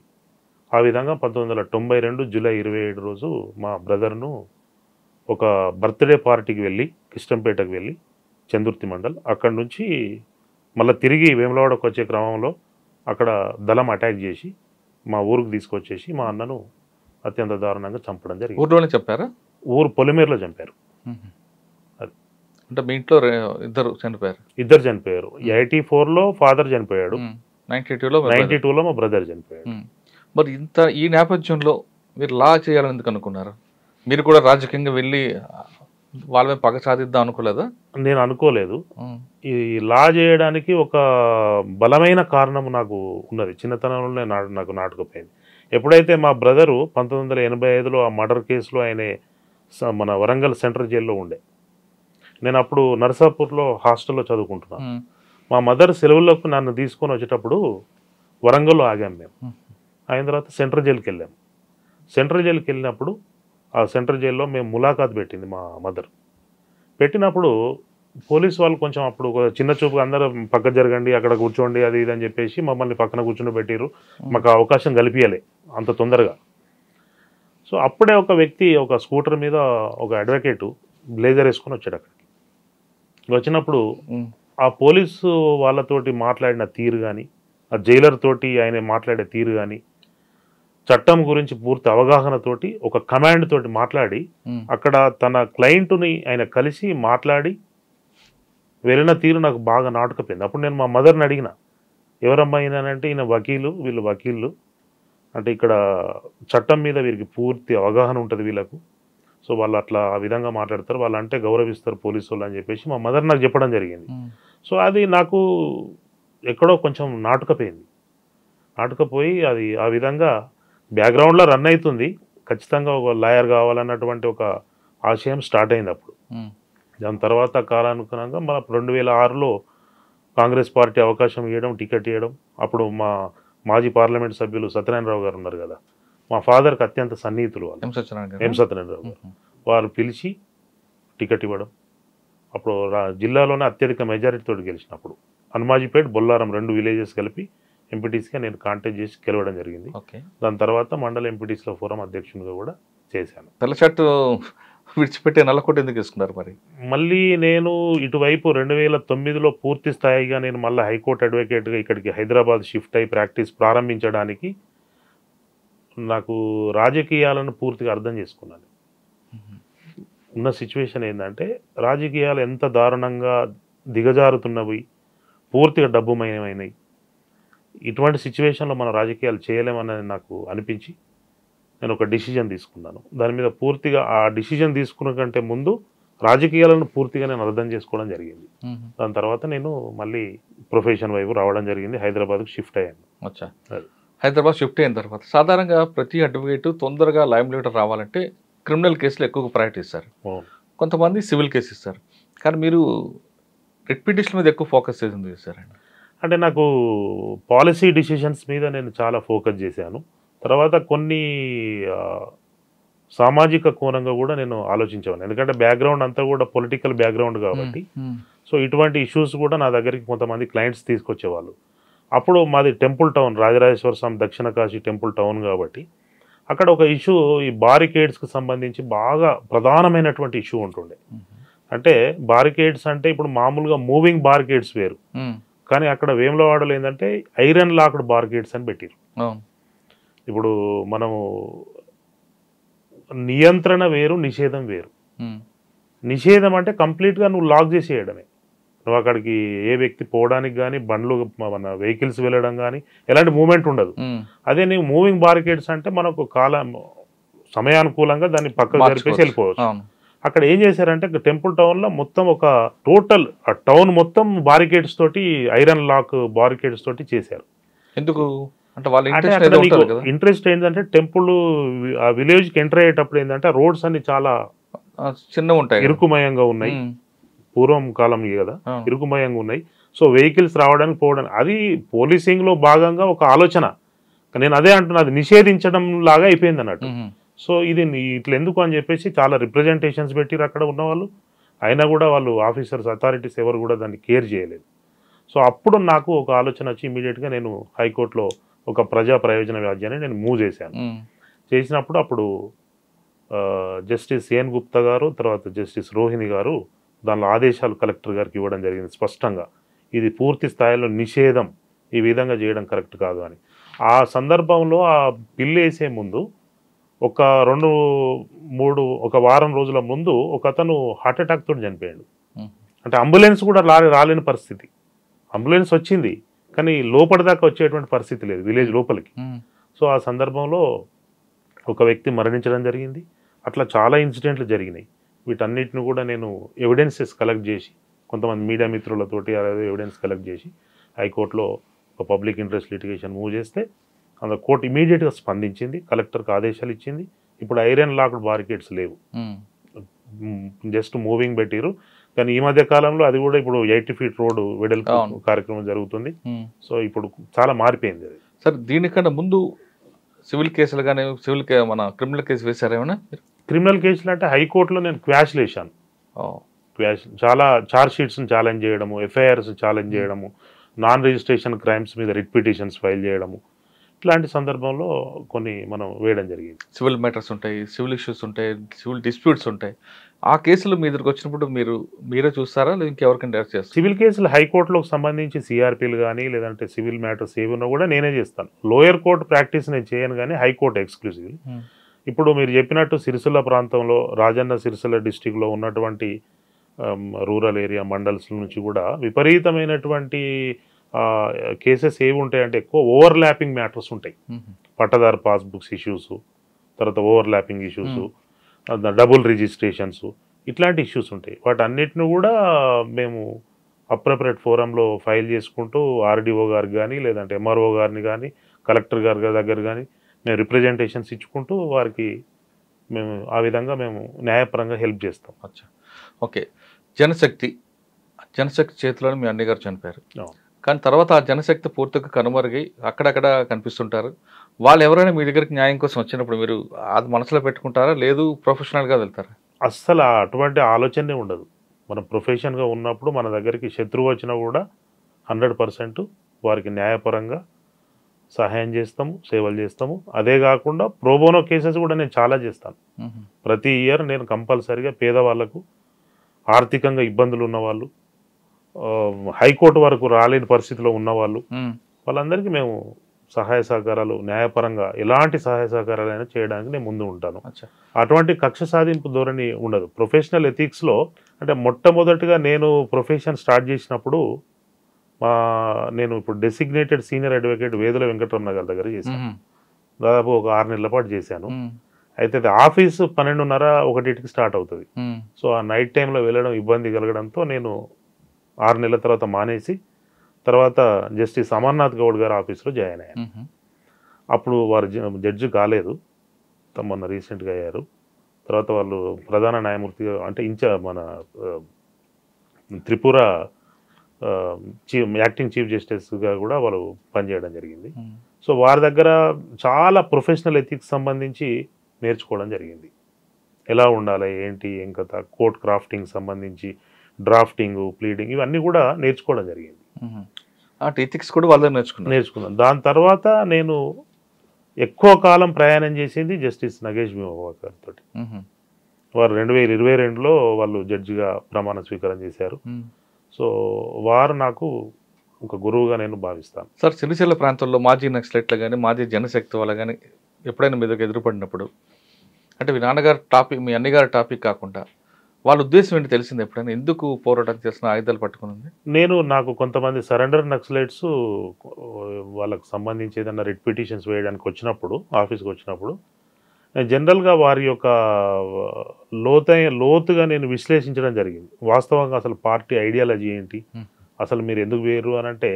ఆ విధంగా 1992 జూలై 27 రోజు మా బ్రదర్ను ఒక బర్త్డే పార్టీకి వెళ్ళి కిష్టంపేటకు వెళ్ళి చందుర్తి మండల్, అక్కడి నుంచి మళ్ళీ తిరిగి వేములవాడకు వచ్చే క్రమంలో అక్కడ దళం అటాక్ చేసి మా ఊరికి తీసుకొచ్చేసి మా అన్నను అత్యంత దారుణంగా చంపడం జరిగింది. ఊర్లోనే చెప్పారా? ఊరు పొలిమేరులో చంపారు. అంటే మీ ఇంట్లో ఇద్దరు చనిపోయారు. 84లో ఫాదర్ చనిపోయాడు, 92లో మా బ్రదర్ చనిపోయాడు. మరి ఈ నేపథ్యంలో మీరు లా చేయాలని ఎందుకు అనుకున్నారు? మీరు కూడా రాజకీయంగా వెళ్ళి వాళ్ళ మీద పగ సాధిద్దాం అనుకోలేదా? నేను అనుకోలేదు. ఈ లా చేయడానికి ఒక బలమైన కారణం నాకు ఉన్నది, చిన్నతనంలోనే నాకు నాటుకుపోయింది. ఎప్పుడైతే మా బ్రదరు 1985లో ఆ మర్డర్ కేసులో ఆయన మన వరంగల్ సెంట్రల్ జైల్లో ఉండే, నేను అప్పుడు నర్సాపూర్లో హాస్టల్లో చదువుకుంటున్నాను. మా మదర్ సెలవులకు నన్ను తీసుకొని వచ్చేటప్పుడు వరంగల్లో ఆగాము మేము. అయిన తర్వాత సెంట్రల్ జైలుకి వెళ్ళాము. సెంట్రల్ జైలుకి వెళ్ళినప్పుడు ఆ సెంట్రల్ జైల్లో మేము ములాఖాత్ పెట్టింది మా మదర్. పెట్టినప్పుడు పోలీసు వాళ్ళు కొంచెం అప్పుడు చిన్న చూపుగా అందరూ పక్క జరగండి, అక్కడ కూర్చోండి, అది ఇది అని చెప్పేసి మమ్మల్ని పక్కన కూర్చొని పెట్టారు. మాకు అవకాశం కల్పించలే అంత తొందరగా. సో అప్పుడే ఒక వ్యక్తి ఒక స్కూటర్ మీద ఒక అడ్వకేటు బ్లేజర్ వేసుకొని వచ్చాడు. అక్కడికి వచ్చినప్పుడు ఆ పోలీసు వాళ్ళతోటి మాట్లాడిన తీరు కానీ, ఆ జైలర్ తోటి ఆయన మాట్లాడే తీరు కానీ, చట్టం గురించి పూర్తి అవగాహనతోటి ఒక కమాండ్ తోటి మాట్లాడి అక్కడ తన క్లయింట్ని ఆయన కలిసి మాట్లాడి వెళ్ళిన తీరు నాకు బాగా నాటుకపోయింది. అప్పుడు నేను మా మదర్ని అడిగిన, ఎవరమ్మా ఈయనంటే ఈయన వకీలు, వీళ్ళు వకీళ్ళు, అంటే ఇక్కడ చట్టం మీద వీరికి పూర్తి అవగాహన ఉంటుంది వీళ్ళకు, సో వాళ్ళు అట్లా ఆ విధంగా మాట్లాడతారు, వాళ్ళు అంటే గౌరవిస్తారు పోలీసు వాళ్ళు అని చెప్పేసి మా మదర్ నాకు చెప్పడం జరిగింది. సో అది నాకు ఎక్కడో కొంచెం నాటుకపోయింది. నాటుకపోయి అది ఆ విధంగా బ్యాక్గ్రౌండ్లో రన్ అవుతుంది. ఖచ్చితంగా ఒక లాయర్ కావాలన్నటువంటి ఒక ఆశయం స్టార్ట్ అయింది అప్పుడు. దాని తర్వాత కాలానుగుణంగా మన 2006లో కాంగ్రెస్ పార్టీ అవకాశం ఇవ్వడం, టికెట్ ఇవ్వడం. అప్పుడు మా మాజీ పార్లమెంట్ సభ్యులు సత్యనారాయణరావు గారు ఉన్నారు కదా, మా ఫాదర్కి అత్యంత సన్నిహితులు వాళ్ళు, ఎం సత్యనారాయణరావు గారు. వారు పిలిచి టికెట్ ఇవ్వడం. అప్పుడు జిల్లాలోనే అత్యధిక మెజారిటీతో గెలిచినప్పుడు హనుమాజీపేట్, బొల్లారం 2 విలేజెస్ కలిపి ఎంపీటీసీగా నేను కాంటెస్ట్ చేసి గెలవడం జరిగింది. దాని తర్వాత మండల ఎంపీటీసీల ఫోరం అధ్యక్షునిగా కూడా చేశాను. తెల్ల షర్టు విడిచిపెట్టి నల్లకోట ఎందుకు వేసుకున్నారు మరి? మళ్ళీ నేను ఇటువైపు 2009లో పూర్తి స్థాయిగా నేను మళ్ళీ హైకోర్టు అడ్వకేట్గా ఇక్కడికి హైదరాబాద్ షిఫ్ట్ అయి ప్రాక్టీస్ ప్రారంభించడానికి నాకు రాజకీయాలను పూర్తిగా అర్థం చేసుకున్నాను. ఉన్న సిచ్యువేషన్ ఏంటంటే రాజకీయాలు ఎంత దారుణంగా దిగజారుతున్నవి, పూర్తిగా డబ్బుమయమైనవి. ఇటువంటి సిచ్యువేషన్లో మన రాజకీయాలు చేయలేమని నాకు అనిపించి నేను ఒక డిసిజన్ తీసుకున్నాను. దాని మీద పూర్తిగా ఆ డిసిజన్ తీసుకున్న కంటే ముందు రాజకీయాలను పూర్తిగా నేను అర్థం చేసుకోవడం జరిగింది. దాని తర్వాత నేను మళ్ళీ ప్రొఫెషన్ వైపు రావడం జరిగింది. హైదరాబాద్కు షిఫ్ట్ అయ్యాను. అచ్చా, హైదరాబాద్ షిఫ్ట్ అయిన తర్వాత సాధారణంగా ప్రతి అడ్వకేట్ తొందరగా లైమ్లైట్ రావాలంటే క్రిమినల్ కేసులు ఎక్కువగా ప్రయారిటీ ఇస్తారు, కొంతమంది సివిల్ కేసు ఇస్తారు. కానీ మీరు రిట్ పిటిషన్ మీద ఎక్కువ ఫోకస్ చేసింది చేశారండి. అంటే నాకు పాలసీ డిసిషన్స్ మీద నేను చాలా ఫోకస్ చేశాను. తర్వాత కొన్ని సామాజిక కోణంగా కూడా నేను ఆలోచించేవాను. ఎందుకంటే బ్యాక్గ్రౌండ్ అంతా కూడా పొలిటికల్ బ్యాక్గ్రౌండ్ కాబట్టి. సో ఇటువంటి ఇష్యూస్ కూడా నా దగ్గరికి కొంతమంది క్లయింట్స్ తీసుకొచ్చేవాళ్ళు. అప్పుడు మాది టెంపుల్ టౌన్, రాజరాజేశ్వర స్వామి దక్షిణ కాశీ టెంపుల్ టౌన్ కాబట్టి అక్కడ ఒక ఇష్యూ ఈ బారికేడ్స్కి సంబంధించి బాగా ప్రధానమైనటువంటి ఇష్యూ ఉంటుండే. అంటే బారికేడ్స్ అంటే ఇప్పుడు మామూలుగా మూవింగ్ బారికేడ్స్ వేరు, కానీ అక్కడ వేములవాడలో ఏంటంటే ఐరన్ లాక్డ్ బారికేడ్స్ అని పెట్టారు. ఇప్పుడు మనము నియంత్రణ వేరు, నిషేధం వేరు. నిషేధం అంటే కంప్లీట్గా నువ్వు లాక్ చేసేయడమే. నువ్వు అక్కడికి ఏ వ్యక్తి పోవడానికి కానీ, బండ్లు మన వెహికల్స్ వెళ్ళడం కానీ ఎలాంటి మూమెంట్ ఉండదు. అదే నీవు మూవింగ్ బారికేడ్స్ అంటే మనకు సమయానుకూలంగా దాన్ని పక్కకు జరిపేసి వెళ్ళిపోవచ్చు. అక్కడ ఏం చేశారంటే టెంపుల్ టౌన్లో మొత్తం ఒక టోటల్ టౌన్ మొత్తం బారికేడ్స్ తోటి, ఐరన్ లాక్ బారికేడ్స్ తోటి చేశారు. ఎందుకు అంటే ఇంట్రెస్ట్ ఏంటంటే టెంపుల్ ఆ విలేజ్కి ఎంటర్ అయ్యేటప్పుడు ఏంటంటే రోడ్స్ అన్ని చాలా చిన్నగా ఉంటాయి, ఇరుకుమయంగా ఉన్నాయి. పూర్వం కాలం కదా, ఇరుకుమయంగా ఉన్నాయి. సో వెహికల్స్ రావడానికి పోవడానికి అది పోలీసింగ్లో భాగంగా ఒక ఆలోచన. నేను అదే అంటున్నా, అది నిషేధించడం లాగా అయిపోయింది అన్నట్టు. సో ఇది ఇట్లా ఎందుకు అని చెప్పేసి చాలా రిప్రజెంటేషన్స్ పెట్టిరు అక్కడ ఉన్నవాళ్ళు. అయినా కూడా వాళ్ళు ఆఫీసర్స్, అథారిటీస్ ఎవరు కూడా దాన్ని కేర్ చేయలేదు. సో అప్పుడు నాకు ఒక ఆలోచన వచ్చి ఇమీడియట్గా నేను హైకోర్టులో ఒక ప్రజా ప్రయోజన వ్యాజ్యాన్ని నేను మూవ్ చేశాను. చేసినప్పుడు అప్పుడు జస్టిస్ సిఎన్ గుప్తా గారు, తర్వాత జస్టిస్ రోహిణి గారు దానిలో ఆదేశాలు కలెక్టర్ గారికి ఇవ్వడం జరిగింది స్పష్టంగా. ఇది పూర్తి స్థాయిలో నిషేధం, ఈ విధంగా చేయడం కరెక్ట్ కాదు అని. ఆ సందర్భంలో ఆ బిల్లు వేసే ముందు ఒక వారం రోజుల ముందు ఒక అతను హార్ట్ అటాక్ తోటి చనిపోయాడు. అంటే అంబులెన్స్ కూడా రాలేని పరిస్థితి. అంబులెన్స్ వచ్చింది కానీ లోపలిదాకా వచ్చేటువంటి పరిస్థితి లేదు, విలేజ్ లోపలికి. సో ఆ సందర్భంలో ఒక వ్యక్తి మరణించడం జరిగింది. అట్లా చాలా ఇన్సిడెంట్లు జరిగినాయి. వీటన్నిటిని కూడా నేను ఎవిడెన్సెస్ కలెక్ట్ చేసి, కొంతమంది మీడియా మిత్రులతోటి అదే ఎవిడెన్స్ కలెక్ట్ చేసి హైకోర్టులో ఒక పబ్లిక్ ఇంట్రెస్ట్ లిటిగేషన్ మూవ్ చేస్తే అందులో కోర్టు ఇమీడియట్గా స్పందించింది, కలెక్టర్కి ఆదేశాలు ఇచ్చింది. ఇప్పుడు ఐరన్ లాక్డ్ బారికేడ్స్ లేవు, జస్ట్ మూవింగ్ పెట్టిరు. కానీ ఈ మధ్య కాలంలో అది కూడా ఇప్పుడు 80 feet రోడ్డు వెడల్పు కార్యక్రమం జరుగుతుంది. సో ఇప్పుడు చాలా మారిపోయింది అది. సార్ దీనికన్నా ముందు సివిల్ కేసులు కానీ మన క్రిమినల్ కేసు వేశారు ఏమన్నా? క్రిమినల్ కేసులు అంటే హైకోర్టులో నేను క్వాష్లు వేసాను. చాలా ఛార్జ్ షీట్స్ని ఛాలెంజ్ చేయడము, ఎఫ్ఐఆర్స్ ఛాలెంజ్ చేయడము, నాన్ రిజిస్ట్రేషన్ క్రైమ్స్ మీద రిట్ పిటిషన్స్ ఫైల్ చేయడము, ఇట్లాంటి సందర్భంలో కొన్ని మనం వేయడం జరిగింది. సివిల్ మ్యాటర్స్ ఉంటాయి, సివిల్ ఇష్యూస్ ఉంటాయి, సివిల్ డిస్ప్యూట్స్ ఉంటాయి. ఆ కేసులు మీ దగ్గరకు వచ్చినప్పుడు మీరే చూస్తారా లేదా ఇంకెవరికైనా డైరెక్ట్ చేస్తారు? సివిల్ కేసులు హైకోర్టులోకి సంబంధించి సిఆర్పీలు కానీ లేదంటే సివిల్ మ్యాటర్స్ ఏవి ఉన్నా కూడా నేనే చేస్తాను. లోయర్ కోర్టు ప్రాక్టీస్ నేను చేయను కానీ హైకోర్టు ఎక్స్క్లూజివ్. ఇప్పుడు మీరు చెప్పినట్టు సిరిసిల్ల ప్రాంతంలో, రాజన్న సిరిసిల్ల డిస్టిక్లో ఉన్నటువంటి రూరల్ ఏరియా మండల్స్ నుంచి కూడా విపరీతమైనటువంటి కేసెస్ ఏవి ఉంటాయంటే ఎక్కువ ఓవర్లాపింగ్ మ్యాటర్స్ ఉంటాయి. పట్టదారు పాస్బుక్స్ ఇష్యూస్, తర్వాత ఓవర్లాపింగ్ ఇష్యూస్, డబుల్ రిజిస్ట్రేషన్స్, ఇట్లాంటి ఇష్యూస్ ఉంటాయి. వాటన్నిటిని కూడా మేము అప్రోప్రియట్ ఫోరంలో ఫైల్ చేసుకుంటూ ఆర్డీఓ గారికి కానీ లేదంటే ఎంఆర్ఓ గారిని కానీ కలెక్టర్ గారి దగ్గర కానీ మేము రిప్రజెంటేషన్స్ ఇచ్చుకుంటూ వారికి మేము ఆ విధంగా మేము న్యాయపరంగా హెల్ప్ చేస్తాం. అచ్చా, ఓకే. జనశక్తి చేతిలోనే మీ అన్నయ్య గారు చనిపోయారు. కానీ తర్వాత ఆ జనశక్తి పూర్తిగా కనుమరుగై అక్కడక్కడ కనిపిస్తుంటారు. వాళ్ళు ఎవరైనా మీ దగ్గరికి న్యాయం కోసం వచ్చినప్పుడు మీరు అది మనసులో పెట్టుకుంటారా, లేదు ప్రొఫెషనల్గా వెళ్తారా? అస్సలు అటువంటి ఆలోచనే ఉండదు. మనం ప్రొఫెషన్గా ఉన్నప్పుడు మన దగ్గరికి శత్రువు వచ్చినా కూడా 100% వారికి న్యాయపరంగా సహాయం చేస్తాము, సేవలు చేస్తాము. అదే కాకుండా ప్రోబోనో కేసెస్ కూడా నేను చాలా చేస్తాను. ప్రతి ఇయర్ నేను కంపల్సరీగా పేదవాళ్లకు, ఆర్థికంగా ఇబ్బందులు ఉన్నవాళ్ళు, హైకోర్టు వరకు రాలేని పరిస్థితిలో ఉన్నవాళ్ళు, వాళ్ళందరికీ మేము సహాయ సహకారాలు న్యాయపరంగా ఎలాంటి సహాయ సహకారాలైనా చేయడానికి నేను ముందు ఉంటాను. అటువంటి కక్ష సాధింపు ధోరణి ఉండదు. ప్రొఫెషనల్ ఎథిక్స్లో అంటే మొట్టమొదటిగా నేను ప్రొఫెషన్ స్టార్ట్ చేసినప్పుడు నేను ఇప్పుడు designated senior advocate Vedula Venkataramana గారి దగ్గర చేశాను. దాదాపు ఒక 6 నెలల పాటు చేశాను. అయితే అది ఆఫీసు 12:30-1కి స్టార్ట్ అవుతుంది. సో ఆ నైట్ టైంలో వెళ్ళడం ఇబ్బంది కలగడంతో నేను 6 నెలల తర్వాత మానేసి తర్వాత జస్టిస్ అమర్నాథ్ గౌడ్ గారి ఆఫీస్లో జాయిన్ అయ్యాను. అప్పుడు వారు జడ్జి కాలేదు, మొన్న రీసెంట్గా అయ్యారు. తర్వాత వాళ్ళు ప్రధాన న్యాయమూర్తిగా అంటే మన త్రిపుర యాక్టింగ్ చీఫ్ జస్టిస్గా కూడా వాళ్ళు పనిచేయడం జరిగింది. సో వారి దగ్గర చాలా ప్రొఫెషనల్ ఎథిక్స్ సంబంధించి నేర్చుకోవడం జరిగింది. ఎలా ఉండాలి, ఏంటి, ఏం కథ, కోర్ట్ క్రాఫ్టింగ్ సంబంధించి డ్రాఫ్టింగ్, ప్లీడింగ్ ఇవన్నీ కూడా నేర్చుకోవడం జరిగింది. ఎథిక్స్ కూడా వాళ్ళ నేర్చుకున్నాను. దాని తర్వాత నేను ఎక్కువ కాలం ప్రయాణం చేసింది జస్టిస్ నగేష్ భీమవ్వ గారితో. వారు 2022లో వాళ్ళు జడ్జిగా ప్రమాణ స్వీకారం చేశారు. సో వారు నాకు ఒక గురువుగా నేను భావిస్తాను. సార్, సిరిసిల్ల ప్రాంతంలో మాజీ నక్సలైట్లు కానీ మాజీ జనశక్తి వాళ్ళ కానీ ఎప్పుడైనా మీ దగ్గర ఎదురుపడినప్పుడు అంటే మీ నాన్నగారు టాపిక్, మీ అన్నగారి టాపిక్ కాకుండా వాళ్ళ ఉద్దేశం ఏంటి తెలిసింది ఎప్పుడైనా? ఎందుకు పోరాటం చేసిన ఆయుధాలు పట్టుకుని? నాకు కొంతమంది సరెండర్ నక్సలైట్స్ వాళ్ళకు సంబంధించి ఏదైనా రిట్ పిటిషన్స్ వేయడానికి వచ్చినప్పుడు, ఆఫీస్కి వచ్చినప్పుడు జనరల్గా వారి యొక్క లోతుగా నేను విశ్లేషించడం జరిగింది. వాస్తవంగా అసలు పార్టీ ఐడియాలజీ ఏంటి, అసలు మీరు ఎందుకు వేరు అని అంటే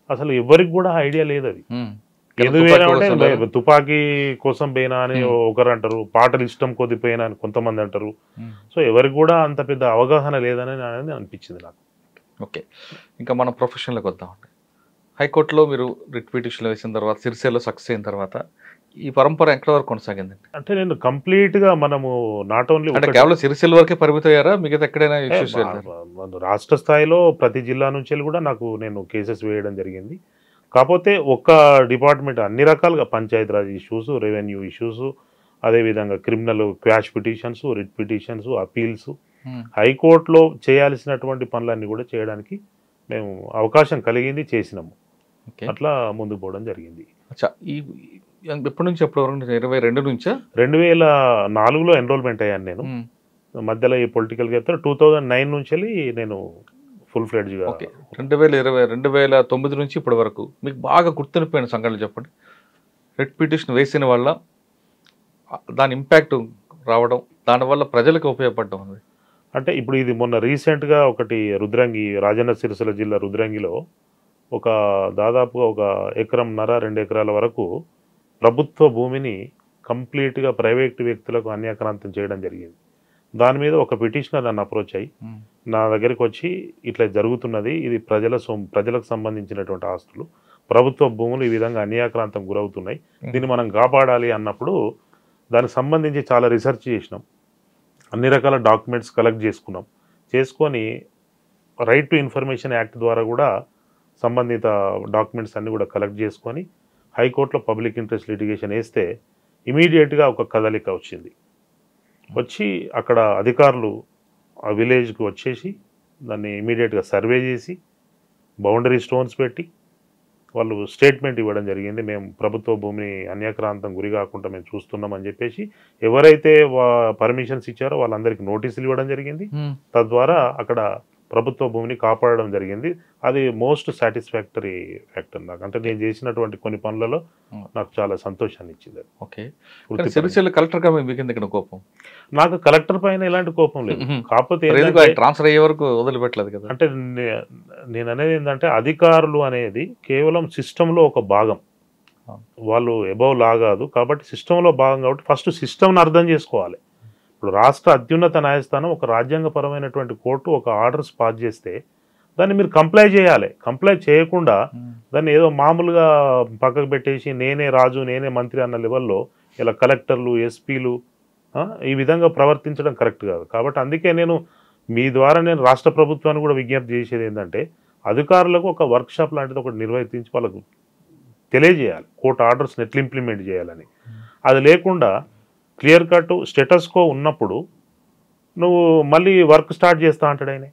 అసలు ఎవరికి కూడా ఐడియా లేదు. అది ఎందుకు వేరు అంటే తుపాకీ కోసం పోయినా అని ఒకరు అంటారు, పాటలు ఇష్టం కొద్ది పోయినా అని కొంతమంది అంటారు. సో ఎవరికి కూడా అంత పెద్ద అవగాహన లేదని అనిపించింది నాకు. ఓకే, ఇంకా మనం ప్రొఫెషన్లోకి వద్దామండి. హైకోర్టులో మీరు రిట్ పిటిషన్ వేసిన తర్వాత, సిరిసిల్లలో సక్సెస్ అయిన తర్వాత ఈ పరంపర ఎక్కడ వరకు కొనసాగిందండి? అంటే నేను కంప్లీట్గా మనము నాట్ ఓన్లీ అంటే కేవలం సిరిసిల్ల వరకే పరిమితం అయ్యారా, మిగతా ఎక్కడైనా రాష్ట్ర స్థాయిలో ప్రతి జిల్లా నుంచి కూడా నేను కేసెస్ వేయడం జరిగింది. కాకపోతే ఒక్క డిపార్ట్మెంట్ అన్ని రకాలుగా పంచాయతీరాజ్ ఇష్యూస్, రెవెన్యూ ఇష్యూస్, అదేవిధంగా criminal quash petitions, writ petitions, appeals, హైకోర్టులో చేయాల్సినటువంటి పనులన్నీ కూడా చేయడానికి మేము అవకాశం కలిగింది, చేసినాము. అట్లా ముందుకు పోవడం జరిగింది. ఎప్పటి నుంచి ఎప్పటి వరకు? 22 నుంచా? 2004లో ఎన్రోల్మెంట్ అయ్యాను నేను. మధ్యలో ఈ పొలిటికల్ గా 2009 నుంచి నేను ఫుల్ ఫ్లెడ్జ్గా. ఓకే, 2009 నుంచి ఇప్పటి వరకు మీకు బాగా గుర్తుండిపోయిన సంఘటనలు చెప్పండి. రిట్ పిటిషన్ వేసిన వల్ల దాని ఇంపాక్ట్ రావడం, దానివల్ల ప్రజలకు ఉపయోగపడడం అనేది. అంటే ఇప్పుడు ఇది మొన్న రీసెంట్గా ఒకటి రుద్రంగి, రాజన్న సిరిసిల్ల జిల్లా రుద్రంగిలో దాదాపుగా 1.5 ఎకరాల 2 ఎకరాల వరకు ప్రభుత్వ భూమిని కంప్లీట్గా ప్రైవేట్ వ్యక్తులకు అన్యాక్రాంతం చేయడం జరిగింది. దాని మీద ఒక పిటిషనర్ నన్ను అప్రోచ్ అయ్యి నా దగ్గరికి వచ్చి ఇట్లా జరుగుతున్నది, ఇది ప్రజలకు సంబంధించినటువంటి ఆస్తులు, ప్రభుత్వ భూములు ఈ విధంగా అన్యాక్రాంతం గురవుతున్నాయి, దీన్ని మనం కాపాడాలి అన్నప్పుడు దానికి సంబంధించి చాలా రీసెర్చ్ చేసినాం, అన్ని రకాల డాక్యుమెంట్స్ కలెక్ట్ చేసుకొని రైట్ టు ఇన్ఫర్మేషన్ యాక్ట్ ద్వారా కూడా సంబంధిత డాక్యుమెంట్స్ అన్నీ కూడా కలెక్ట్ చేసుకొని హైకోర్టులో పబ్లిక్ ఇంట్రెస్ట్ లిటిగేషన్ వేస్తే ఇమీడియట్గా ఒక కదలిక వచ్చి అక్కడ అధికారులు ఆ విలేజ్కి వచ్చేసి దాన్ని ఇమీడియట్గా సర్వే చేసి బౌండరీ స్టోన్స్ పెట్టి వాళ్ళు స్టేట్మెంట్ ఇవ్వడం జరిగింది. మేము ప్రభుత్వ భూమిని అన్యాక్రాంతం గురి కాకుండా మేము చూస్తున్నామని చెప్పేసి ఎవరైతే పర్మిషన్స్ ఇచ్చారో వాళ్ళందరికీ నోటీసులు ఇవ్వడం జరిగింది. తద్వారా అక్కడ ప్రభుత్వ భూమిని కాపాడడం జరిగింది. అది మోస్ట్ సాటిస్ఫాక్టరీ ఫ్యాక్టర్ నాకు. అంటే నేను చేసినటువంటి కొన్ని పనులలో నాకు చాలా సంతోషాన్ని ఇచ్చింది. ఓకే, సిరిసిల్ల కలెక్టర్ మీకు కోపం? నాకు కలెక్టర్ పైన ఎలాంటి కోపం లేదు. కాకపోతే ట్రాన్స్ఫర్ అయ్యే వరకు వదిలిపెట్టలేదు కదా. అంటే నేను అనేది ఏంటంటే అధికారులు అనేది కేవలం సిస్టంలో ఒక భాగం. వాళ్ళు ఎబవ్ లా కాదు, కాబట్టి సిస్టంలో భాగం కాబట్టి ఫస్ట్ సిస్టమ్ని అర్థం చేసుకోవాలి. ఇప్పుడు రాష్ట్ర అత్యున్నత న్యాయస్థానం ఒక రాజ్యాంగపరమైనటువంటి కోర్టు ఒక ఆర్డర్స్ పాస్ చేస్తే దాన్ని మీరు కంప్లై చేయాలి. కంప్లై చేయకుండా దాన్ని ఏదో మామూలుగా పక్కకు పెట్టేసి నేనే రాజు నేనే మంత్రి అన్న లెవెల్లో ఇలా కలెక్టర్లు ఎస్పీలు ఈ విధంగా ప్రవర్తించడం కరెక్ట్ కాదు. కాబట్టి అందుకే మీ ద్వారా నేను రాష్ట్ర ప్రభుత్వాన్ని కూడా విజ్ఞప్తి చేసేది ఏంటంటే అధికారులకు ఒక వర్క్షాప్ లాంటిది ఒకటి నిర్వహించి వాళ్ళకు తెలియజేయాలి కోర్టు ఆర్డర్స్ని ఎట్లా ఇంప్లిమెంట్ చేయాలని. అది లేకుండా క్లియర్ కట్ స్టేటస్ కో ఉన్నప్పుడు నువ్వు మళ్ళీ వర్క్ స్టార్ట్ చేస్తా అంటాడు ఆయన.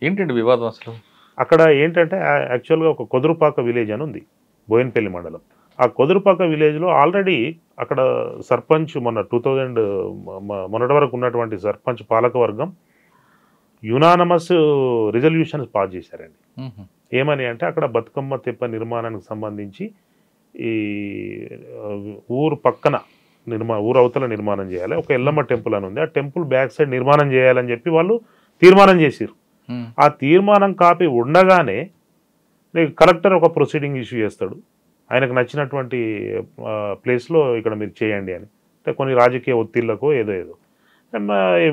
ఏంటండి వివాదం అసలు? అక్కడ ఏంటంటే యాక్చువల్గా ఒక కొదురుపాక విలేజ్ అని ఉంది, బోయినపల్లి మండలం. ఆ కొదురుపాక విలేజ్లో ఆల్రెడీ అక్కడ సర్పంచ్ మొన్నటి వరకు ఉన్నటువంటి సర్పంచ్ పాలకవర్గం యునానమస్ రిజల్యూషన్స్ పాస్ చేశారండి. ఏమని అంటే అక్కడ బతుకమ్మ తెప్ప నిర్మాణానికి సంబంధించి ఈ ఊరు పక్కన ఊరు అవతల నిర్మాణం చేయాలి, ఒక ఎల్లమ్మ టెంపుల్ అని ఉంది, ఆ టెంపుల్ బ్యాక్ సైడ్ నిర్మాణం చేయాలని చెప్పి వాళ్ళు తీర్మానం చేశారు. ఆ తీర్మానం కాపీ ఉండగానే కలెక్టర్ ఒక ప్రొసీడింగ్ ఇష్యూ చేస్తాడు, ఆయనకు నచ్చినటువంటి ప్లేస్లో ఇక్కడ మీరు చేయండి అని. అంటే కొన్ని రాజకీయ ఒత్తిళ్లకు ఏదో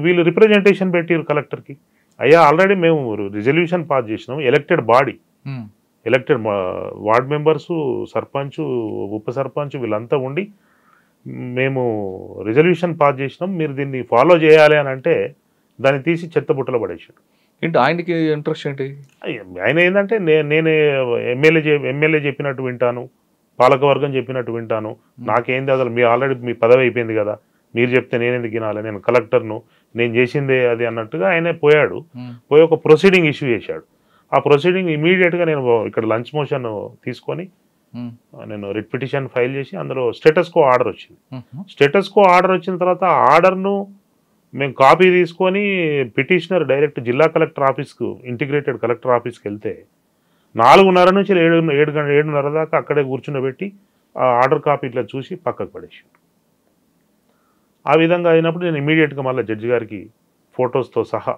వీళ్ళు రిప్రజెంటేషన్ పెట్టారు కలెక్టర్కి. అయ్యా ఆల్రెడీ మేము రిజల్యూషన్ పాస్ చేసినాం, elected body, elected ward members, sarpanch, ఉప సర్పంచ్ వీళ్ళంతా ఉండి మేము రిజల్యూషన్ పాస్ చేసినాం, మీరు దీన్ని ఫాలో చేయాలి అని అంటే దాన్ని తీసి చెత్తబుట్టలో పడేసాడు. ఏంటి ఆయనకి ఇంట్రెస్ట్ ఏంటి? ఆయన ఏంటంటే నేనే ఎమ్మెల్యే చెప్పినట్టు వింటాను, పాలకవర్గం చెప్పినట్టు వింటాను, నాకేంది అసలు మీ ఆల్రెడీ మీ పదవి అయిపోయింది కదా, మీరు చెప్తే నేను ఎందుకు వినాలి, నేను కలెక్టర్ను, నేను చేసిందే అది అన్నట్టుగా ఆయనే పోయాడు. పోయి ఒక ప్రొసీడింగ్ ఇష్యూ చేశాడు. ఆ ప్రొసీడింగ్ ఇమీడియట్గా నేను ఇక్కడ లంచ్ మోషన్ తీసుకొని నేను రిట్ పిటిషన్ ఫైల్ చేసి అందులో స్టేటస్ కో ఆర్డర్ వచ్చింది. స్టేటస్ కో ఆర్డర్ వచ్చిన తర్వాత ఆ ఆర్డర్ను మేము కాపీ తీసుకొని పిటిషనర్ డైరెక్ట్ జిల్లా కలెక్టర్ ఆఫీస్కు, ఇంటిగ్రేటెడ్ కలెక్టర్ ఆఫీస్కి వెళ్తే 4:30 నుంచి 7:30 దాకా అక్కడే కూర్చుండబెట్టి ఆ ఆర్డర్ కాపీ ఇట్లా చూసి పక్కకు పడేసి. ఆ విధంగా అయినప్పుడు నేను ఇమీడియట్గా మళ్ళీ జడ్జి గారికి ఫొటోస్తో సహా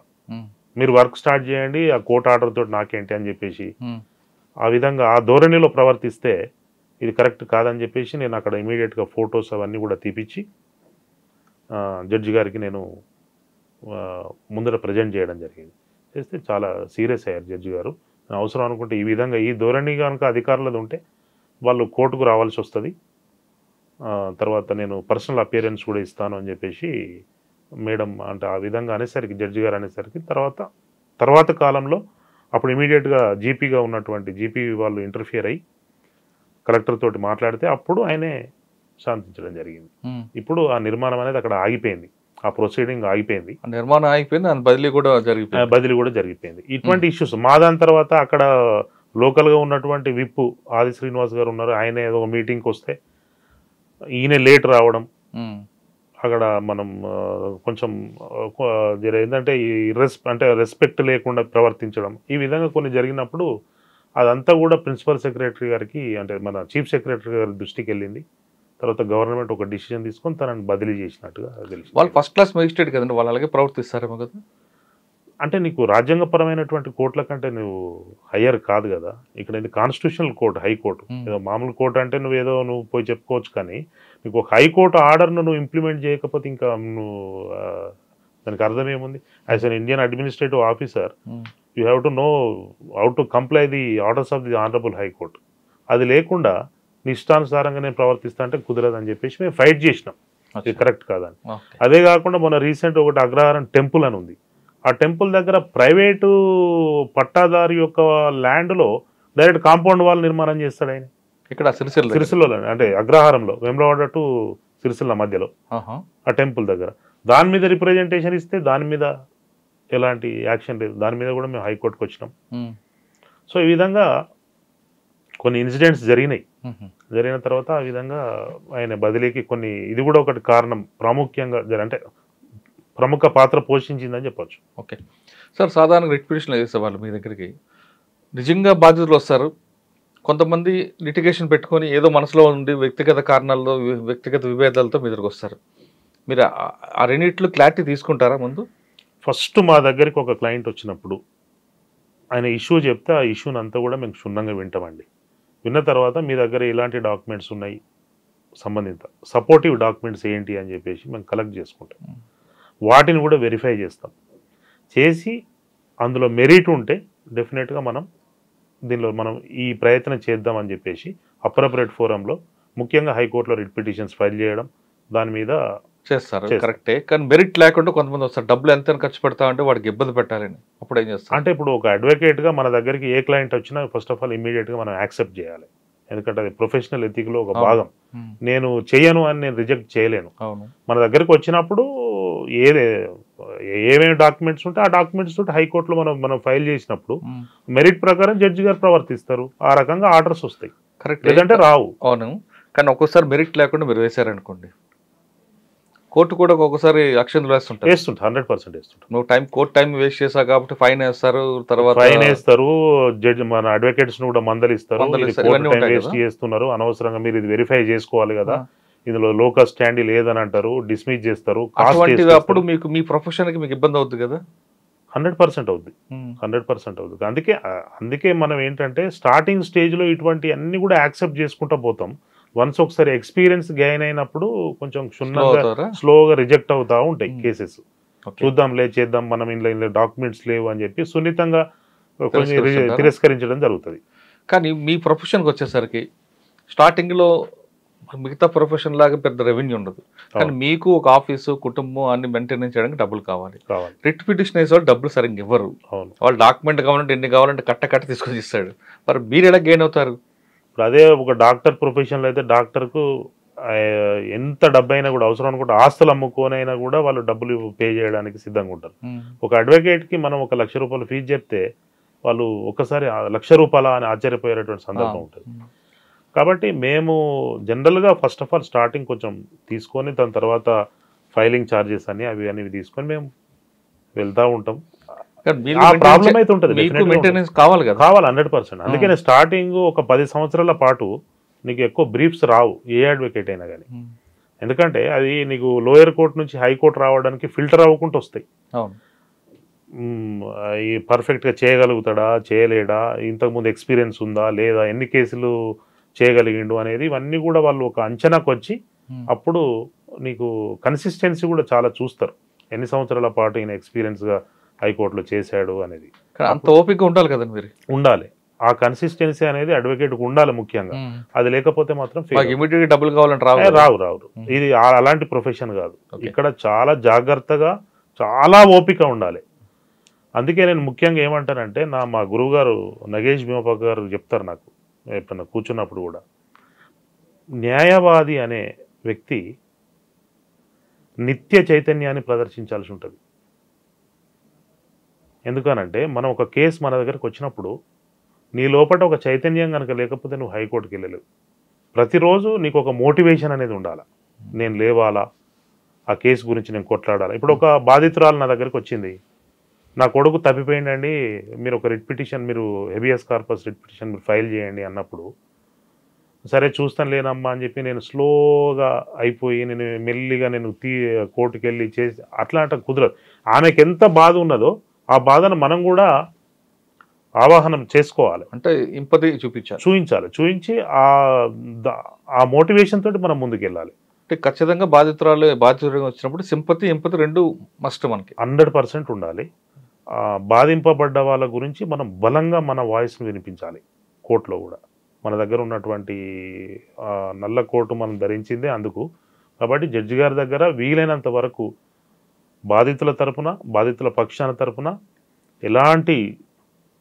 మీరు వర్క్ స్టార్ట్ చేయండి, ఆ కోర్టు ఆర్డర్ తోటి నాకేంటి అని చెప్పేసి ఆ విధంగా ఆ ధోరణిలో ప్రవర్తిస్తే ఇది కరెక్ట్ కాదని చెప్పేసి నేను అక్కడ ఇమీడియట్గా ఫొటోస్ అవన్నీ కూడా తీపిచ్చి జడ్జి గారికి నేను ముందర ప్రజెంట్ చేయడం జరిగింది. చేస్తే చాలా సీరియస్ అయ్యారు జడ్జి గారు. అవసరం అనుకుంటే ఈ విధంగా ఈ ధోరణి కనుక అధికారులది ఉంటే వాళ్ళు కోర్టుకు రావాల్సి వస్తుంది, తర్వాత నేను పర్సనల్ అపియరెన్స్ కూడా ఇస్తాను అని చెప్పేసి మేడం అంటే ఆ విధంగా అనేసరికి జడ్జి గారు అనేసరికి తర్వాత కాలంలో అప్పుడు ఇమీడియట్గా జీపీగా ఉన్నటువంటి జీపీ వాళ్ళు ఇంటర్ఫియర్ అయ్యి కలెక్టర్ తోటి మాట్లాడితే అప్పుడు ఆయనే శాంతించడం జరిగింది. ఇప్పుడు ఆ నిర్మాణం అనేది అక్కడ ఆగిపోయింది, ఆ ప్రొసీడింగ్ ఆగిపోయింది, నిర్మాణం ఆగిపోయింది, బదిలీ కూడా జరిగిపోయింది. ఇటువంటి ఇష్యూస్ మా దాని తర్వాత అక్కడ లోకల్గా ఉన్నటువంటి విప్పు ఆది శ్రీనివాస్ గారు ఉన్నారు, ఆయన ఏదో మీటింగ్కి వస్తే ఈయన లేట్ రావడం, అక్కడ మనం కొంచెం ఏంటంటే అంటే రెస్పెక్ట్ లేకుండా ప్రవర్తించడం, ఈ విధంగా కొన్ని జరిగినప్పుడు అదంతా కూడా ప్రిన్సిపల్ సెక్రటరీ గారికి అంటే మన చీఫ్ సెక్రటరీ గారి దృష్టికి వెళ్ళింది. తర్వాత గవర్నమెంట్ ఒక డిసిజన్ తీసుకొని తనని బదిలీ చేసినట్టుగా తెలిసింది. వాళ్ళు ఫస్ట్ క్లాస్ మేజిస్ట్రేట్ కదండి, వాళ్ళు అలాగే ప్రవర్తిస్తారేమో కదా. అంటే నీకు రాజ్యాంగపరమైనటువంటి కోర్టుల కంటే నువ్వు హయ్యర్ కాదు కదా. ఇక్కడ ఇది కాన్స్టిట్యూషనల్ కోర్టు, హైకోర్టు. ఏదో మామూలు కోర్టు అంటే నువ్వు పోయి చెప్పుకోవచ్చు, కానీ నీకు ఒక హైకోర్టు ఆర్డర్ను నువ్వు ఇంప్లిమెంట్ చేయకపోతే ఇంకా నువ్వు దానికి అర్థం ఏముంది? As an Indian administrative officer you have to know how to comply the orders of the honourable high court. అది లేకుండా నీ ఇష్టానుసారంగా నేను ప్రవర్తిస్తా అంటే కుదరదని చెప్పేసి మేము ఫైట్ చేసినాం, ఇది కరెక్ట్ కాదని. అదే కాకుండా మొన్న రీసెంట్ ఒకటి అగ్రహారం టెంపుల్ అని ఉంది, ఆ టెంపుల్ దగ్గర ప్రైవేటు పట్టాదారు యొక్క ల్యాండ్లో డైరెక్ట్ కాంపౌండ్ వాల్ నిర్మాణం చేస్తాడు ఆయన. ఇక్కడ సిరిసిల్లలో అంటే అగ్రహారంలో వేములవాడ టు సిరిసిల్ల మధ్యలో ఆ టెంపుల్ దగ్గర దాని మీద రిప్రజెంటేషన్ ఇస్తే దాని మీద ఎలాంటి యాక్షన్ లేదు, దాని మీద కూడా మేము హైకోర్టుకు వచ్చినాం. సో ఈ విధంగా కొన్ని ఇన్సిడెంట్స్ జరిగిన తర్వాత ఆ విధంగా ఆయన బదిలీకి కొన్ని ఇది కూడా ఒకటి కారణం ప్రాముఖ్యంగా అంటే ప్రముఖ పాత్ర పోషించిందని చెప్పొచ్చు. ఓకే సార్, సాధారణ రిట్ పిటిషన్లు చేసేవాళ్ళు మీ దగ్గరికి నిజంగా బాధితులు వస్తారు, కొంతమంది లిటిగేషన్ పెట్టుకొని ఏదో మనసులో ఉండి వ్యక్తిగత కారణాలతో వ్యక్తిగత విభేదాలతో మీ దగ్గరికి వస్తారు. మీరు ఆ రెండిట్లో క్లారిటీ తీసుకుంటారా ముందు? ఫస్ట్ మా దగ్గరికి ఒక క్లయింట్ వచ్చినప్పుడు ఆయన ఇష్యూ చెప్తే ఆ ఇష్యూని అంతా కూడా మేము క్షుణ్ణంగా వింటామండి. విన్న తర్వాత మీ దగ్గర ఇలాంటి డాక్యుమెంట్స్ ఉన్నాయి, సంబంధిత సపోర్టివ్ డాక్యుమెంట్స్ ఏంటి అని చెప్పేసి మేము కలెక్ట్ చేసుకుంటాం. వాటిని కూడా వెరిఫై చేస్తాం. చేసి అందులో మెరిట్ ఉంటే డెఫినెట్గా దీనిలో మనం ఈ ప్రయత్నం చేద్దామని చెప్పేసి అప్రోప్రియేట్ ఫోరంలో ముఖ్యంగా హైకోర్టులో రిట్ పిటిషన్స్ ఫైల్ చేయడం, దాని మీద చేస్తారు. కరెక్టే, కానీ మెరిట్ లేకుండా కొంతమంది వస్తారు, డబ్బులు ఎంత ఖర్చు పెడతామంటే వాడికి ఇబ్బంది పెట్టాలని. అప్పుడు ఏం చేస్తారు అంటే ఇప్పుడు ఒక అడ్వకేట్గా మన దగ్గరికి ఏ క్లయింట్ వచ్చినా ఫస్ట్ ఆఫ్ ఆల్ ఇమీడియట్గా మనం యాక్సెప్ట్ చేయాలి. ఎందుకంటే అది ప్రొఫెషనల్ ఎథిక్లో ఒక భాగం. నేను చేయను అని నేను రిజెక్ట్ చేయలేను. మన దగ్గరికి వచ్చినప్పుడు ఏమేమి డాక్యుమెంట్స్ ఉంటే ఆ డాక్యుమెంట్స్ తోటి హైకోర్టులో మనం ఫైల్ చేసినప్పుడు మెరిట్ ప్రకారం జడ్జి గారు ప్రవర్తిస్తారు. ఆ రకంగా ఆర్డర్స్ వస్తాయి. కరెక్ట్, లేదంటే రావు. అవును, కానీ ఒక్కోసారి మెరిట్ లేకుండా మీరు వేశారనుకోండి, కోర్టు కూడా ఒక్కొక్కసారి యాక్షన్ వేస్తుంటారు. 100% వేస్తుంటారు. నువ్వు కోర్టు టైం వేస్ట్ చేసావు కాబట్టి ఫైన్ వేస్తారు, తర్వాత ఫైన్ వేస్తారు. జడ్జి మన అడ్వకేట్స్ కూడా మందలిస్తారు, వేస్ట్ చేస్తున్నారు అనవసరంగా, మీరు ఇది వెరిఫై చేసుకోవాలి కదా, ఇందులో లోకస్ స్టాండీ లేదని అంటారు, డిస్మిస్ చేస్తారు. అప్పుడు మీకు మీ ప్రొఫెషన్ కి మీకు ఇబ్బంది అవుతుంది కదా. 100% అవుద్ది. 100% అవుతుంది. అందుకే మనం ఏంటంటే స్టార్టింగ్ స్టేజ్లో ఇటువంటి అన్ని కూడా యాక్సెప్ట్ చేసుకుంటూ పోతాం. వన్స్ ఒకసారి ఎక్స్పీరియన్స్ గెయిన్ అయినప్పుడు కొంచెం స్లోగా రిజెక్ట్ అవుతా ఉంటాయి కేసెస్. చూద్దాంలే, చేద్దాం, మనం ఇంట్లో డాక్యుమెంట్స్ లేవు అని చెప్పి సున్నితంగా కొంచెం తిరస్కరించడం జరుగుతుంది. కానీ మీ ప్రొఫెషన్కి వచ్చేసరికి స్టార్టింగ్లో మిగతా ప్రొఫెషన్ లాగా పెద్ద రెవెన్యూ ఉండదు, కానీ మీకు ఒక ఆఫీసు, కుటుంబం అన్ని మెయింటైన్ చేయడానికి డబ్బులు కావాలి. రిట్ పిటిషన్ వేసే వాళ్ళు డబ్బులు సరిగ్గా ఇవ్వరు. వాళ్ళు డాక్యుమెంట్ కావాలంటే ఎన్ని కావాలంటే కట్ట తీసుకొని ఇస్తాడు. మరి మీరు ఎలా గెయిన్ అవుతారు? ఇప్పుడు అదే ఒక డాక్టర్ ప్రొఫెషన్లో అయితే డాక్టర్కు ఎంత డబ్బు అయినా కూడా అవసరం అనుకుంటే ఆస్తులు అమ్ముకోనైనా కూడా వాళ్ళు డబ్బులు పే చేయడానికి సిద్ధంగా ఉంటారు. ఒక అడ్వకేట్కి మనం 1 లక్ష రూపాయలు ఫీజు చెప్తే వాళ్ళు ఒక్కసారి 1 లక్ష రూపాయల అని ఆశ్చర్యపోయేటువంటి సందర్భం ఉంటుంది. కాబట్టి మేము జనరల్గా ఫస్ట్ ఆఫ్ ఆల్ స్టార్టింగ్ కొంచెం తీసుకొని దాని తర్వాత ఫైలింగ్ ఛార్జెస్ అని అవి తీసుకొని మేము వెళ్తూ ఉంటాం. ప్రాబ్లం అయితే ఉంటుంది, కావాలి కదా, కావాలి 100%. అందుకనే స్టార్టింగ్ ఒక 10 సంవత్సరాల పాటు నీకు ఎక్కువ బ్రీఫ్స్ రావు ఏ అడ్వకేట్ అయినా కానీ. ఎందుకంటే అది నీకు లోయర్ కోర్టు నుంచి హైకోర్టు రావడానికి ఫిల్టర్ అవ్వకుండా వస్తాయి. ఈ పర్ఫెక్ట్గా చేయగలుగుతాడా, చేయలేడా, ఇంతకుముందు ఎక్స్పీరియన్స్ ఉందా లేదా, ఎన్ని కేసులు చేయగలిగిండు అనేది ఇవన్నీ కూడా వాళ్ళు ఒక అంచనాకు వచ్చి అప్పుడు నీకు కన్సిస్టెన్సీ కూడా చాలా చూస్తారు. ఎన్ని సంవత్సరాల పాటు ఈయన ఎక్స్పీరియన్స్గా హైకోర్టులో చేశాడు అనేది. అంత ఓపిక ఉండాలి కదా, మీరు ఉండాలి. ఆ కన్సిస్టెన్సీ అనేది అడ్వకేట్కి ఉండాలి ముఖ్యంగా. అది లేకపోతే మాత్రం ఇమీడియట్ డబ్బులు కావాలంటే రావు. ఇది అలాంటి ప్రొఫెషన్ కాదు. ఇక్కడ చాలా జాగ్రత్తగా, చాలా ఓపిక ఉండాలి. అందుకే నేను ముఖ్యంగా ఏమంటానంటే మా గురువు గారు నగేష్ భీమప్ప గారు చెప్తారు నాకు ఎప్పుడన్నా కూర్చున్నప్పుడు కూడా, న్యాయవాది అనే వ్యక్తి నిత్య చైతన్యాన్ని ప్రదర్శించాల్సి ఉంటుంది. ఎందుకనంటే మనం ఒక కేసు మన దగ్గరకు వచ్చినప్పుడు నీ లోపల ఒక చైతన్యం కనుక లేకపోతే నువ్వు హైకోర్టుకి వెళ్ళలేవు. ప్రతిరోజు నీకు ఒక మోటివేషన్ అనేది ఉండాలి. నేను లేవాలా, ఆ కేసు గురించి నేను కొట్లాడాలి. ఇప్పుడు ఒక బాధితురాలు నా దగ్గరికి వచ్చింది, నా కొడుకు తప్పిపోయిందండి, మీరు ఒక రిట్ పిటిషన్, మీరు హెబియస్ కార్పస్ రిట్ పిటిషన్ మీరు ఫైల్ చేయండి అన్నప్పుడు, సరే చూస్తాను లేనమ్మా అని చెప్పి నేను స్లోగా అయిపోయి నేను మెల్లిగా కోర్టుకు వెళ్ళి చేసి అట్లా కుదరదు. ఆమెకి ఎంత బాధ ఉన్నదో ఆ బాధను మనం కూడా ఆవాహనం చేసుకోవాలి. అంటే ఇంపతి చూపించి ఆ మోటివేషన్ తోటి మనం ముందుకు వెళ్ళాలి. అంటే ఖచ్చితంగా బాధితురాలు వచ్చినప్పుడు సింపతి, ఎంపతి రెండు మస్ట్ మనకి 100% ఉండాలి. బాధింపబడ్డ వాళ్ళ గురించి మనం బలంగా మన వాయిస్ను వినిపించాలి కోర్టులో కూడా. మన దగ్గర ఉన్నటువంటి నల్ల కోర్టు మనం ధరించిందే అందుకు. కాబట్టి జడ్జి గారి దగ్గర వీలైనంత వరకు బాధితుల తరపున, బాధితుల పక్షాన తరపున ఎలాంటి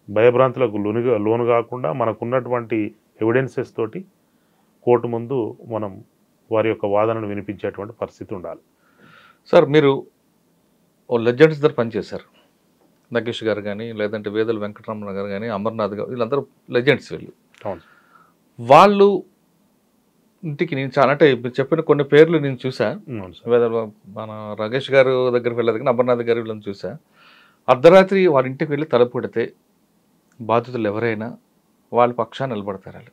భయభ్రాంతులకు లోను కాకుండా మనకున్నటువంటి ఎవిడెన్సెస్ తోటి కోర్టు ముందు మనం వారి యొక్క వాదనను వినిపించేటువంటి పరిస్థితి ఉండాలి. సార్, మీరు ఓ లెజెండ్స్ దగ్గర పనిచేశారు. నగేష్ గారు కానీ, లేదంటే వేదల వెంకటరమణ గారు కానీ, అమర్నాథ్ గారు, వీళ్ళందరూ లెజెండ్స్. వాళ్ళు ఇంటికి నేను చాలా, అంటే మీరు చెప్పిన కొన్ని పేర్లు నేను చూసా. మన నగేష్ గారు దగ్గరికి వెళ్ళదు కానీ అమర్నాథ్ గారు వీళ్ళని చూసా. అర్ధరాత్రి వాళ్ళ ఇంటికి వెళ్ళి తలుపు పెడితే బాధితులు ఎవరైనా వాళ్ళ పక్షాన్ని నిలబడతారు. వాళ్ళు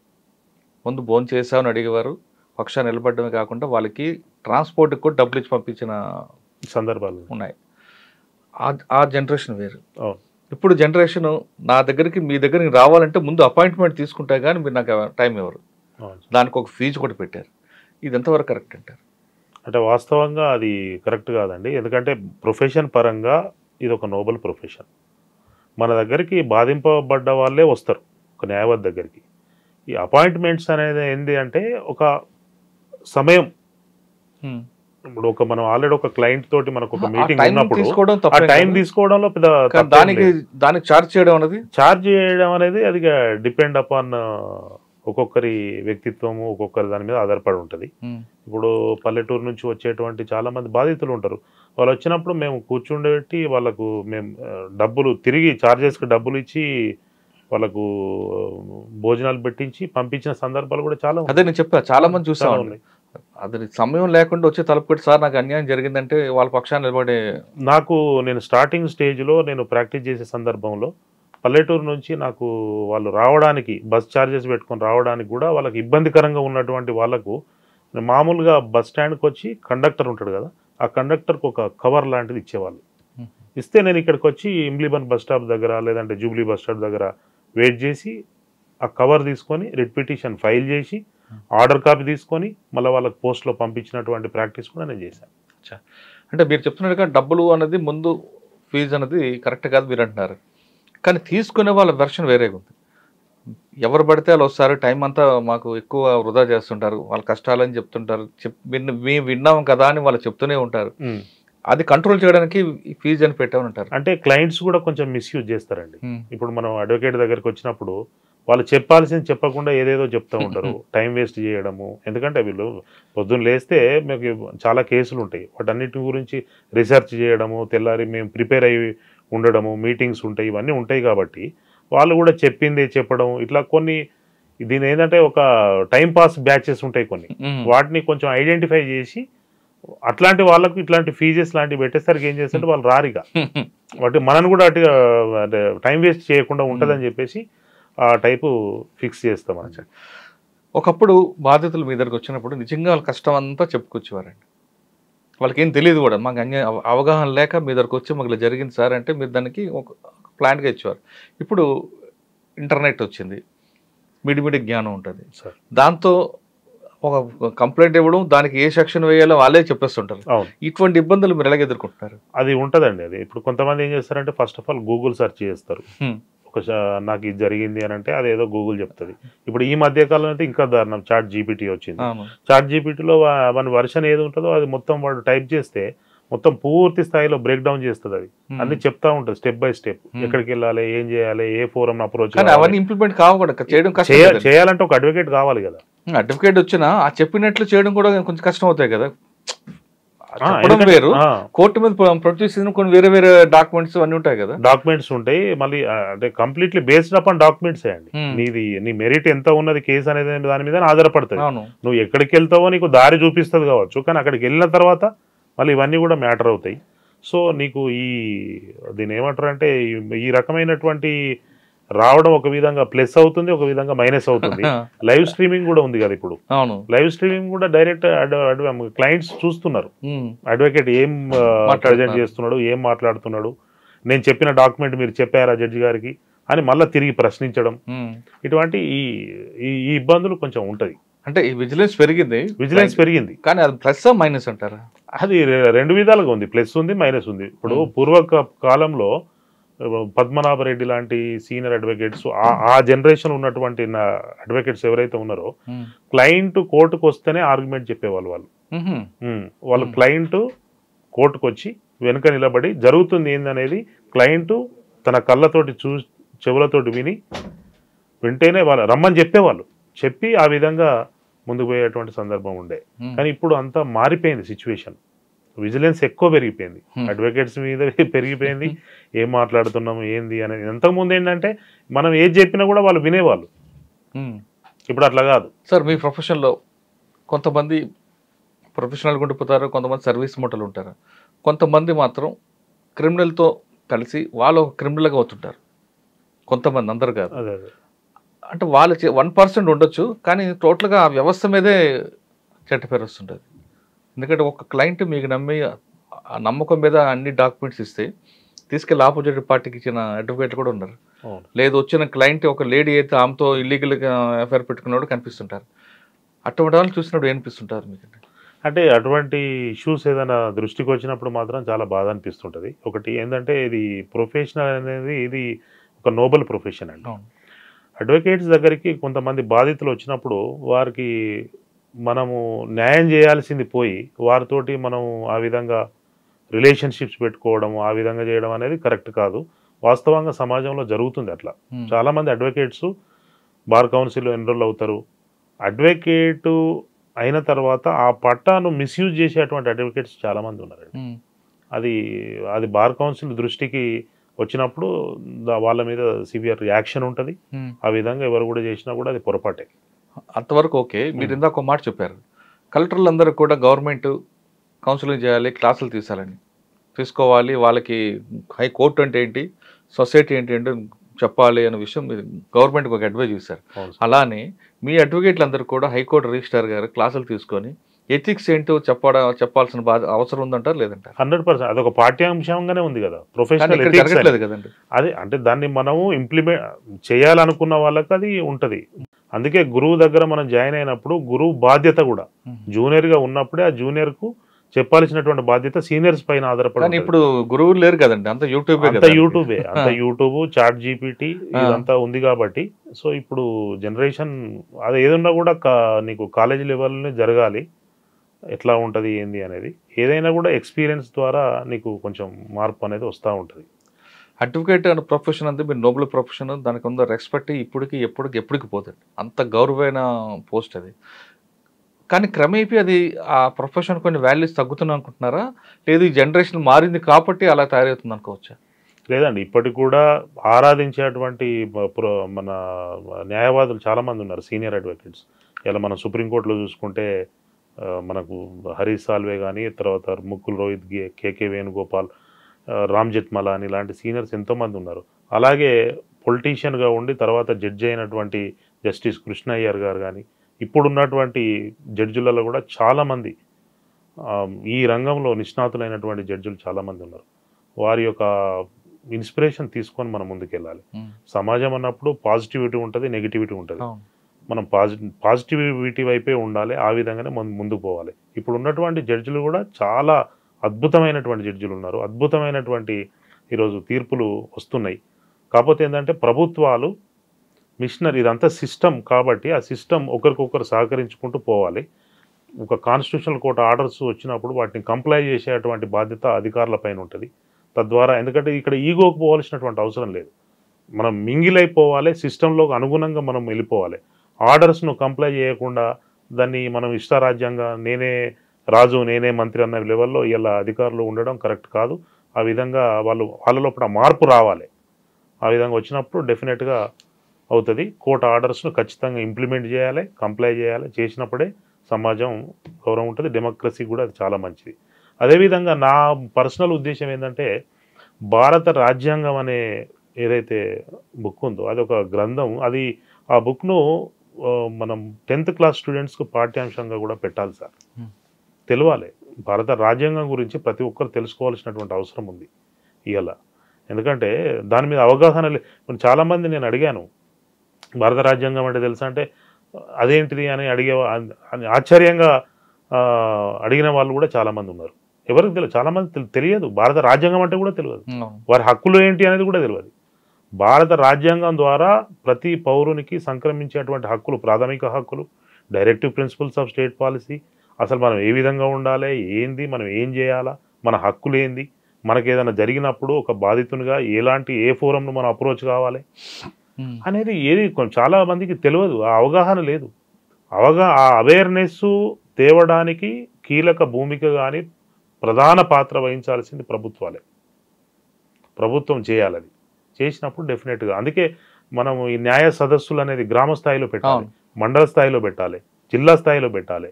ముందు భోజనం చేసామని అడిగేవారు. పక్షాన్ని నిలబడమే కాకుండా వాళ్ళకి ట్రాన్స్పోర్ట్కి కూడా డబ్బులు ఇచ్చి పంపించిన సందర్భాలు ఉన్నాయి. ఆ జనరేషన్ వేరు. ఇప్పుడు జనరేషన్ నా దగ్గరికి, మీ దగ్గరికి రావాలంటే ముందు అపాయింట్మెంట్ తీసుకుంటా కానీ మీరు నాకు టైం ఇవ్వరు. దానికి ఒక ఫీజు కూడా పెట్టారు. ఇది ఎంతవరకు కరెక్ట్ అంటారు? అంటే వాస్తవంగా అది కరెక్ట్ కాదండి. ఎందుకంటే ప్రొఫెషన్ పరంగా ఇది ఒక నోబెల్ ప్రొఫెషన్. మన దగ్గరికి బాధింపబడ్డ వాళ్ళే వస్తారు ఒక న్యాయవాది దగ్గరికి. ఈ అపాయింట్మెంట్స్ అనేది ఏంది అంటే ఒక సమయం. ఇప్పుడు మనం ఆల్రెడీ ఒక క్లయింట్ తోటి మనకు ఒక మీటింగ్ ఉన్నప్పుడు ఆ టైం తీసుకోవడంలో పెద్ద దానికి ఛార్జ్ చేయడం అనేది అది డిపెండ్ అపాన్ ఒక్కొక్కరి వ్యక్తిత్వము, ఒక్కొక్కరి దాని మీద ఆధారపడి ఉంటుంది. ఇప్పుడు పల్లెటూరు నుంచి వచ్చేటువంటి చాలా మంది బాధితులు ఉంటారు. వాళ్ళు వచ్చినప్పుడు మేము కూర్చుండబెట్టి వాళ్ళకు మేము డబ్బులు తిరిగి చార్జెస్కి డబ్బులు ఇచ్చి వాళ్ళకు భోజనాలు పెట్టించి పంపించిన సందర్భాలు కూడా చాలా. అదే నేను చెప్పా, చాలా మంది చూసాను. అది సమయం లేకుండా వచ్చి తలుపు కొట్టి సార్ నాకు అన్యాయం జరిగిందంటే వాళ్ళ పక్షాన్ని నిలబడే. నేను స్టార్టింగ్ స్టేజ్లో నేను ప్రాక్టీస్ చేసే సందర్భంలో పల్లెటూరు నుంచి నాకు వాళ్ళు రావడానికి బస్ ఛార్జెస్ పెట్టుకొని రావడానికి కూడా వాళ్ళకి ఇబ్బందికరంగా ఉన్నటువంటి వాళ్ళకు మామూలుగా బస్ స్టాండ్కి వచ్చి కండక్టర్ ఉంటాడు కదా, ఆ కండక్టర్కి ఒక కవర్ లాంటిది ఇచ్చేవాళ్ళు. ఇస్తే నేను ఇక్కడికి వచ్చి ఇమ్లీబన్ బస్ స్టాప్ దగ్గర లేదంటే జూబ్లీ బస్ స్టాప్ దగ్గర వెయిట్ చేసి ఆ కవర్ తీసుకొని రిట్ పిటిషన్ ఫైల్ చేసి ఆర్డర్ కాపీ తీసుకొని మళ్ళీ వాళ్ళకి పోస్ట్లో పంపించినటువంటి ప్రాక్టీస్ కూడా నేను చేశాను. అంటే మీరు చెప్తున్నట్టుగా డబ్బులు అనేది ముందు ఫీజు అనేది కరెక్ట్ కాదు మీరు అంటున్నారు, కానీ తీసుకునే వాళ్ళ వెర్షన్ వేరేగా ఉంది. ఎవరు పడితే వాళ్ళు వస్తారు, టైం అంతా మాకు ఎక్కువ వృధా చేస్తుంటారు, వాళ్ళ కష్టాలని చెప్తుంటారు, మేము విన్నాం కదా అని వాళ్ళు చెప్తూనే ఉంటారు. అది కంట్రోల్ చేయడానికి ఫీజు అని పెట్టామని అంటారు. అంటే క్లయింట్స్ కూడా కొంచెం మిస్యూజ్ చేస్తారండి. ఇప్పుడు మనం అడ్వకేట్ దగ్గరికి వచ్చినప్పుడు వాళ్ళు చెప్పాల్సింది చెప్పకుండా ఏదేదో చెప్తూ ఉంటారు, టైం వేస్ట్ చేయడము. ఎందుకంటే వీళ్ళు పొద్దున్న లేస్తే మీకు చాలా కేసులు ఉంటాయి, వాటన్నిటి గురించి రీసెర్చ్ చేయడము, తెల్లారి మేము ప్రిపేర్ అయ్యి ఉండడము, మీటింగ్స్ ఉంటాయి, ఇవన్నీ ఉంటాయి. కాబట్టి వాళ్ళు కూడా చెప్పిందే చెప్పడం, ఇట్లా కొన్ని దీని ఏంటంటే ఒక టైంపాస్ బ్యాచెస్ ఉంటాయి కొన్ని, వాటిని కొంచెం ఐడెంటిఫై చేసి అట్లాంటి వాళ్ళకు ఇట్లాంటి ఫీజెస్ లాంటివి పెట్టేసరికి ఏం చేస్తుంటే వాళ్ళు రారిగా వాటి మనను కూడా అటు టైం వేస్ట్ చేయకుండా ఉంటుందని చెప్పేసి ఆ టైపు ఫిక్స్ చేస్తాం. ఒకప్పుడు బాధితులు మీ దగ్గరకు వచ్చినప్పుడు నిజంగా వాళ్ళ కష్టం అంతా చెప్పుకొచ్చేవారండి, వాళ్ళకి ఏం తెలియదు కూడా, మాకు అవగాహన లేక మీ దగ్గరకు వచ్చి మాకు ఇలా జరిగింది సార్ అంటే మీరు దానికి ఒక ప్లాన్గా ఇచ్చేవారు. ఇప్పుడు ఇంటర్నెట్ వచ్చింది, మిడిమిడి జ్ఞానం ఉంటుంది, దాంతో ఒక కంప్లైంట్ ఇవ్వడం, దానికి ఏ సెక్షన్ వేయాలో వాళ్ళే చెప్పేస్తుంటారు. ఇటువంటి ఇబ్బందులు మీరు ఎలాగ ఎదుర్కొంటున్నారు? అది ఉంటుందండి. అది ఇప్పుడు కొంతమంది ఏం చేస్తారంటే first of all Google search చేస్తారు, నాకు ఇది జరిగింది అని అంటే అదేదో గూగుల్ చెప్తుంది. ఇప్పుడు ఈ మధ్య కాలంలో అయితే ఇంకా దారుణం, చాట్ జీపీటీ వచ్చింది. చాట్ జీపీటీలో మన వర్షన్ ఏది ఉంటుందో అది మొత్తం వాడు టైప్ చేస్తే మొత్తం పూర్తి స్థాయిలో బ్రేక్ డౌన్ చేస్తుంది. అది అన్ని చెప్తా ఉంటుంది స్టెప్ బై స్టెప్, ఎక్కడికి వెళ్ళాలి, ఏం చేయాలి, ఏ ఫోరం అప్రోచ్ ఇంప్లిమెంట్ చేయడం చేయాలంటే ఒక అడ్వకేట్ కావాలి కదా. అడ్వకేట్ వచ్చినా ఆ చెప్పినట్లు చేయడం కూడా కొంచెం కష్టం అవుతాయి కదా. చెప్పడం వేరు, కోర్టు మీద ప్రొడ్యూస్ కొన్ని వేరే వేరే డాక్యుమెంట్స్ అన్ని ఉంటాయి కదా. డాక్యుమెంట్స్ ఉంటాయి, మళ్ళీ అంటే కంప్లీట్లీ బేస్డ్ అపాన్ డాక్యుమెంట్స్ అండి. నీ మెరిట్ ఎంత ఉన్నది కేసు అనేది దాని మీద ఆధారపడుతుంది. నువ్వు ఎక్కడికి వెళ్తావో నీకు దారి చూపిస్తుంది కావచ్చు, కానీ అక్కడికి వెళ్ళిన తర్వాత మళ్ళీ ఇవన్నీ కూడా మ్యాటర్ అవుతాయి. సో నీకు దీని ఏమంటారు అంటే ఈ రకమైనటువంటి రావడం ఒక విధంగా ప్లస్ అవుతుంది, ఒక విధంగా మైనస్ అవుతుంది. లైవ్ స్ట్రీమింగ్ కూడా ఉంది కదా ఇప్పుడు. లైవ్ స్ట్రీమింగ్ కూడా డైరెక్ట్ క్లయింట్స్ చూస్తున్నారు అడ్వకేట్ ఏం ప్రజెంట్ చేస్తున్నాడు, ఏం మాట్లాడుతున్నాడు, నేను చెప్పిన డాక్యుమెంట్ మీరు చెప్పారా జడ్జి గారికి అని మళ్ళీ తిరిగి ప్రశ్నించడం, ఇటువంటి ఈ ఇబ్బందులు కొంచెం ఉంటుంది. అంటే ఈ విజిలెన్స్ పెరిగింది కానీ అది ప్లస్ మైనస్ అంటారా? అది రెండు విధాలుగా ఉంది, ప్లస్ ఉంది, మైనస్ ఉంది. ఇప్పుడు పూర్వ కాలంలో పద్మనాభరెడ్డి లాంటి సీనియర్ అడ్వకేట్స్, ఆ జనరేషన్ ఉన్నటువంటి అడ్వకేట్స్ ఎవరైతే ఉన్నారో క్లయింట్ కోర్టుకు వస్తేనే ఆర్గ్యుమెంట్ చెప్పేవాళ్ళు. వాళ్ళు క్లయింట్ కోర్టుకు వచ్చి వెనుక నిలబడి జరుగుతుంది ఏందనేది క్లయింట్ తన కళ్ళతోటి చెవులతోటి వింటేనే వాళ్ళు రమ్మని చెప్పేవాళ్ళు, చెప్పి ఆ విధంగా ముందుకు పోయేటువంటి సందర్భం ఉండే. కానీ ఇప్పుడు అంతా మారిపోయింది సిచ్యువేషన్, విజిలెన్స్ ఎక్కువ పెరిగిపోయింది, అడ్వకేట్స్ మీద పెరిగిపోయింది, ఏం మాట్లాడుతున్నాము ఏంది అనేది. ఇంతకుముందు ఏంటంటే మనం ఏది చెప్పినా కూడా వాళ్ళు వినేవాళ్ళు, ఇప్పుడు అట్లా కాదు. సార్ మీ ప్రొఫెషన్లో కొంతమంది ప్రొఫెషనల్గా ఉండిపోతారు, కొంతమంది సర్వీస్ మోటలు ఉంటారు, కొంతమంది మాత్రం క్రిమినల్తో కలిసి వాళ్ళు ఒక క్రిమినల్గా అవుతుంటారు, కొంతమంది, అందరు కాదు. అంటే వాళ్ళు 1% ఉండొచ్చు, కానీ టోటల్గా ఆ వ్యవస్థ మీదే చెడ్డ పేరు వస్తుంటుంది. ఎందుకంటే ఒక క్లయింట్ మీకు నమ్మి ఆ నమ్మకం మీద అన్ని డాక్యుమెంట్స్ ఇస్తే తీసుకెళ్ళి ఆపోజిట్ పార్టీకి ఇచ్చిన అడ్వకేట్లు కూడా ఉన్నారు. లేదు వచ్చిన క్లయింట్ ఒక లేడీ అయితే ఆమెతో ఇల్లీగల్గా ఎఫ్ఐఆర్ పెట్టుకున్నాడు కనిపిస్తుంటారు. అటువంటి వాళ్ళు చూసినప్పుడు ఏమనిపిస్తుంటారు మీకు? అంటే అటువంటి ఇష్యూస్ ఏదైనా దృష్టికి వచ్చినప్పుడు మాత్రం చాలా బాధ అనిపిస్తుంటుంది. ఒకటి ఏంటంటే ఇది ప్రొఫెషనల్ అనేది ఇది ఒక నోబెల్ ప్రొఫెషన్ అండి. అవును. అడ్వకేట్స్ దగ్గరికి కొంతమంది బాధితులు వచ్చినప్పుడు వారికి మనము న్యాయం చేయాల్సింది పోయి వారితోటి మనం ఆ విధంగా రిలేషన్షిప్స్ పెట్టుకోవడం, ఆ విధంగా చేయడం అనేది కరెక్ట్ కాదు. వాస్తవంగా సమాజంలో జరుగుతుంది అట్లా. చాలామంది అడ్వకేట్స్ బార్ కౌన్సిల్లో ఎన్రోల్ అవుతారు. అడ్వకేటు అయిన తర్వాత ఆ పట్టాను మిస్యూజ్ చేసేటువంటి అడ్వకేట్స్ చాలామంది ఉన్నారండి. అది అది బార్ కౌన్సిల్ దృష్టికి వచ్చినప్పుడు వాళ్ళ మీద సివియర్ యాక్షన్ ఉంటుంది. ఆ విధంగా ఎవరు కూడా చేసినా కూడా అది పొరపాటే. అంతవరకు ఓకే. మీరు ఇందాక ఒక మాట చెప్పారు, కలెక్టర్లందరూ కూడా గవర్నమెంట్ కౌన్సిలింగ్ చేయాలి, క్లాసులు తీసుకోవాలి, వాళ్ళకి హైకోర్టు అంటే ఏంటి, సొసైటీ అంటే ఏంటి చెప్పాలి అనే విషయం మీరు గవర్నమెంట్కి ఒక అడ్వైజ్ చేశారు. అలానే మీ అడ్వకేట్లందరూ కూడా హైకోర్టు రిజిస్ట్రార్ గారు క్లాసులు తీసుకొని ఎథిక్స్ ఏంటో చెప్పాల్సిన అవసరం ఉందంటారు లేదంటారు? 100% అదొక పాఠ్యాంశంగానే ఉంది కదా ప్రొఫెషనల్ ఎథిక్స్ జరగట్లేదు కదండి. అదే అంటే దాన్ని మనము ఇంప్లిమెంట్ చేయాలనుకున్న వాళ్ళకి అది ఉంటుంది. అందుకే గురువు దగ్గర మనం జాయిన్ అయినప్పుడు గురువు బాధ్యత కూడా జూనియర్గా ఉన్నప్పుడే ఆ జూనియర్కు చెప్పాల్సినటువంటి బాధ్యత సీనియర్స్ పైన ఆధారపడి. ఇప్పుడు గురువులు లేరు కదండి, అంత యూట్యూబ్ చాట్ జీపీటీ ఇదంతా ఉంది కాబట్టి. సో ఇప్పుడు జనరేషన్ అది ఏదన్నా కూడా నీకు కాలేజీ లెవెల్లోనే జరగాలి. ఎట్లా ఉంటుంది ఏంది అనేది ఏదైనా కూడా ఎక్స్పీరియన్స్ ద్వారా నీకు కొంచెం మార్పు అనేది వస్తూ ఉంటుంది. అడ్వకేట్ అనే ప్రొఫెషన్ అంతా మీరు నోబెల్ ప్రొఫెషన్, దానికి ఉన్న రెస్పెక్ట్ ఎప్పటికి పోతుంది. అంత గౌరవమైన పోస్ట్ అది. కానీ క్రమేపీ అది ఆ ప్రొఫెషన్ కొన్ని వాల్యూస్ తగ్గుతుంది అనుకుంటున్నారా, లేదు ఈ జనరేషన్ మారింది కాబట్టి అలా తయారవుతుంది అనుకోవచ్చా? లేదండి, ఇప్పటికి కూడా ఆరాధించేటువంటి మన న్యాయవాదులు చాలామంది ఉన్నారు, సీనియర్ అడ్వకేట్స్. ఇలా మనం సుప్రీంకోర్టులో చూసుకుంటే మనకు హరీష్ సాల్వే కానీ, తర్వాత ముకుల్ రోహిత్, కేకే వేణుగోపాల్, రామ్ జెత్మలాని ఇలాంటి సీనియర్స్ ఎంతోమంది ఉన్నారు. అలాగే పొలిటీషియన్గా ఉండి తర్వాత జడ్జి అయినటువంటి జస్టిస్ కృష్ణయ్యర్ గారు కానీ, ఇప్పుడున్నటువంటి జడ్జిలలో కూడా చాలామంది ఈ రంగంలో నిష్ణాతులైనటువంటి జడ్జిలు చాలామంది ఉన్నారు. వారి యొక్క ఇన్స్పిరేషన్ తీసుకొని మనం ముందుకెళ్ళాలి. సమాజం అన్నప్పుడు పాజిటివిటీ ఉంటుంది, నెగిటివిటీ ఉంటుంది. మనం పాజిటివిటీ వైపే ఉండాలి, ఆ విధంగానే ముందుకు పోవాలి. ఇప్పుడు ఉన్నటువంటి జడ్జిలు కూడా చాలా అద్భుతమైనటువంటి జడ్జిలు ఉన్నారు, అద్భుతమైనటువంటి ఈరోజు తీర్పులు వస్తున్నాయి. కాకపోతే ఏంటంటే ప్రభుత్వాలు మిషనరీ ఇదంతా సిస్టమ్ కాబట్టి ఆ సిస్టమ్ ఒకరికొకరు సహకరించుకుంటూ పోవాలి. ఒక కాన్స్టిట్యూషనల్ కోర్టు ఆర్డర్స్ వచ్చినప్పుడు వాటిని కంప్లై చేసేటువంటి బాధ్యత అధికారుల పైన ఉంటుంది. తద్వారా ఎందుకంటే ఇక్కడ ఈగోకు పోవాల్సినటువంటి అవసరం లేదు, మనం మింగిలైపోవాలి, సిస్టంలోకి అనుగుణంగా మనం వెళ్ళిపోవాలి. ఆర్డర్స్ను కంప్లై చేయకుండా దాన్ని మనం ఇష్టారాజ్యంగా నేనే రాజు నేనే మంత్రి అన్న లెవెల్లో ఇలా అధికారులు ఉండడం కరెక్ట్ కాదు. ఆ విధంగా వాళ్ళ లోపల మార్పు రావాలి. ఆ విధంగా వచ్చినప్పుడు డెఫినెట్గా అవుతుంది. కోర్టు ఆర్డర్స్ను ఖచ్చితంగా ఇంప్లిమెంట్ చేయాలి, కంప్లై చేయాలి. చేసినప్పుడే సమాజం గౌరవం ఉంటుంది, డెమోక్రసీ కూడా అది చాలా మంచిది. అదేవిధంగా నా పర్సనల్ ఉద్దేశం ఏంటంటే భారత రాజ్యాంగం అనే ఏదైతే బుక్ ఉందో అది ఒక గ్రంథం. అది ఆ బుక్ను మనం 10th క్లాస్ స్టూడెంట్స్కు పాఠ్యాంశంగా కూడా పెట్టాలి సార్. తెలవాలి, భారత రాజ్యాంగం గురించి ప్రతి ఒక్కరు తెలుసుకోవాల్సినటువంటి అవసరం ఉంది ఇవాళ. ఎందుకంటే దాని మీద అవగాహన చాలామంది నేను అడిగాను, భారత రాజ్యాంగం అంటే తెలుసా అంటే అదేంటిది అని ఆశ్చర్యంగా అడిగిన వాళ్ళు కూడా చాలామంది ఉన్నారు. ఎవరికి తెలియదు, చాలామంది తెలియదు, భారత రాజ్యాంగం అంటే కూడా తెలియదు, వారి హక్కులు ఏంటి అనేది కూడా తెలియదు. భారత రాజ్యాంగం ద్వారా ప్రతి పౌరునికి సంక్రమించేటువంటి హక్కులు, ప్రాథమిక హక్కులు, directive principles of state policy, అసలు మనం ఏ విధంగా ఉండాలి, ఏంది, మనం ఏం చేయాలా, మన హక్కులు ఏంది, మనకి ఏదైనా జరిగినప్పుడు ఒక బాధితునిగా ఏ ఫోరంను మనం అప్రోచ్ కావాలి అనేది ఏది చాలా మందికి తెలియదు, ఆ అవగాహన లేదు. ఆ అవేర్నెస్ తేవడానికి కీలక భూమిక కానీ ప్రధాన పాత్ర వహించాల్సింది ప్రభుత్వాలే. ప్రభుత్వం చేయాలి, చేసినప్పుడు డెఫినెట్గా. అందుకే మనం ఈ న్యాయ సదస్సులు అనేది గ్రామ స్థాయిలో పెట్టాలి, మండల స్థాయిలో పెట్టాలి, జిల్లా స్థాయిలో పెట్టాలి,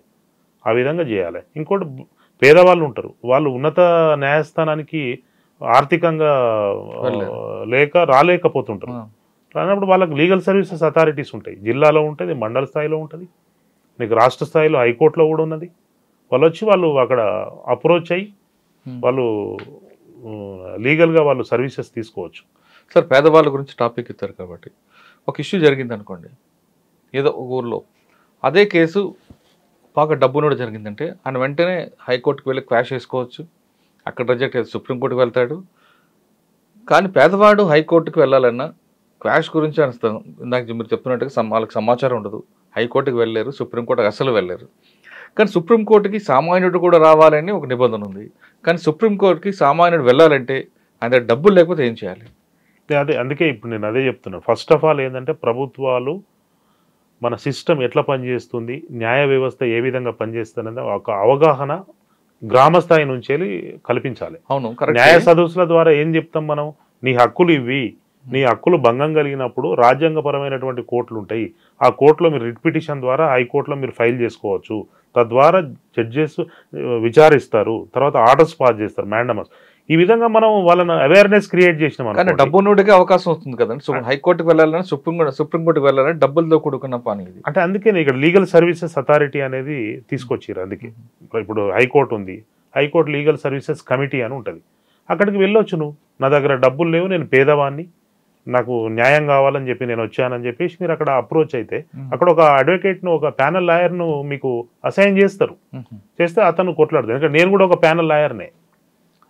ఆ విధంగా చేయాలి. ఇంకోటి పేదవాళ్ళు ఉంటారు, వాళ్ళు ఉన్నత న్యాయస్థానానికి ఆర్థికంగా రాలేకపోతుంటారు. రానప్పుడు వాళ్ళకి లీగల్ సర్వీసెస్ అథారిటీస్ ఉంటాయి, జిల్లాలో ఉంటుంది, మండల స్థాయిలో ఉంటుంది, నీకు రాష్ట్ర స్థాయిలో హైకోర్టులో కూడా ఉన్నది. వాళ్ళు అక్కడ అప్రోచ్ అయ్యి వాళ్ళు లీగల్గా వాళ్ళు సర్వీసెస్ తీసుకోవచ్చు. సార్, పేదవాళ్ళ గురించి టాపిక్ ఇస్తారు కాబట్టి ఒక ఇష్యూ జరిగింది అనుకోండి, ఏదో ఒక ఊర్లో అదే కేసు బాగా డబ్బు కూడా జరిగిందంటే ఆయన వెంటనే హైకోర్టుకు వెళ్ళి క్వాష్ చేసుకోవచ్చు, అక్కడ రిజెక్ట్ అయితే సుప్రీంకోర్టుకు వెళ్తాడు. కానీ పేదవాడు హైకోర్టుకు వెళ్ళాలన్నా క్వాష్ గురించి అనిస్తాం, ఇందాక మీరు చెప్తున్నట్టుగా వాళ్ళకి సమాచారం ఉండదు, హైకోర్టుకు వెళ్ళలేరు, సుప్రీంకోర్టుకు అసలు వెళ్ళలేరు. కానీ సుప్రీంకోర్టుకి సామాన్యుడు కూడా రావాలని ఒక నిబంధన ఉంది. కానీ సుప్రీంకోర్టుకి సామాన్యుడు వెళ్ళాలంటే ఆయన దగ్గర డబ్బులు లేకపోతే ఏం చేయాలి? అదే అందుకే ఇప్పుడు నేను అదే చెప్తున్నాను. ఫస్ట్ ఆఫ్ ఆల్ ఏంటంటే ప్రభుత్వాలు మన సిస్టమ్ ఎట్లా పనిచేస్తుంది, న్యాయ వ్యవస్థ ఏ విధంగా పనిచేస్తుంది ఒక అవగాహన గ్రామ స్థాయి నుంచి కల్పించాలి. అవును, న్యాయ సదస్సుల ద్వారా ఏం చెప్తాం మనం, నీ హక్కులు ఇవి, నీ హక్కులు భంగం కలిగినప్పుడు రాజ్యాంగపరమైనటువంటి కోర్టులు ఉంటాయి, ఆ కోర్టులో మీరు రిట్ పిటిషన్ ద్వారా హైకోర్టులో మీరు ఫైల్ చేసుకోవచ్చు, తద్వారా జడ్జెస్ విచారిస్తారు, తర్వాత ఆర్డర్స్ పాస్ చేస్తారు మ్యాండమస్. ఈ విధంగా మనం వాళ్ళని అవేర్నెస్ క్రియేట్ చేసినాం. కానీ డబ్బు నోటికి అవకాశం వస్తుంది కదండి. సో హైకోర్టుకు వెళ్ళాలని సుప్రీంకోర్టుకు వెళ్ళాలని డబ్బులతో కూడుకున్న పని ఇది. అంటే అందుకే ఇక్కడ లీగల్ సర్వీసెస్ అథారిటీ అనేది తీసుకొచ్చారు. అందుకే ఇప్పుడు హైకోర్టు ఉంది, హైకోర్టు లీగల్ సర్వీసెస్ కమిటీ అని ఉంటుంది, అక్కడికి వెళ్ళొచ్చు. నువ్వు నా దగ్గర డబ్బులు లేవు, నేను పేదవాడిని, నాకు న్యాయం కావాలని చెప్పి నేను వచ్చానని చెప్పేసి మీరు అక్కడ అప్రోచ్ అయితే అక్కడ ఒక అడ్వకేట్ను, ఒక ప్యానల్ లాయర్ను మీకు అసైన్ చేస్తారు. చేస్తే అతను కొట్లాడతాడు. ఎందుకంటే నేను కూడా ఒక ప్యానల్ లాయర్నే.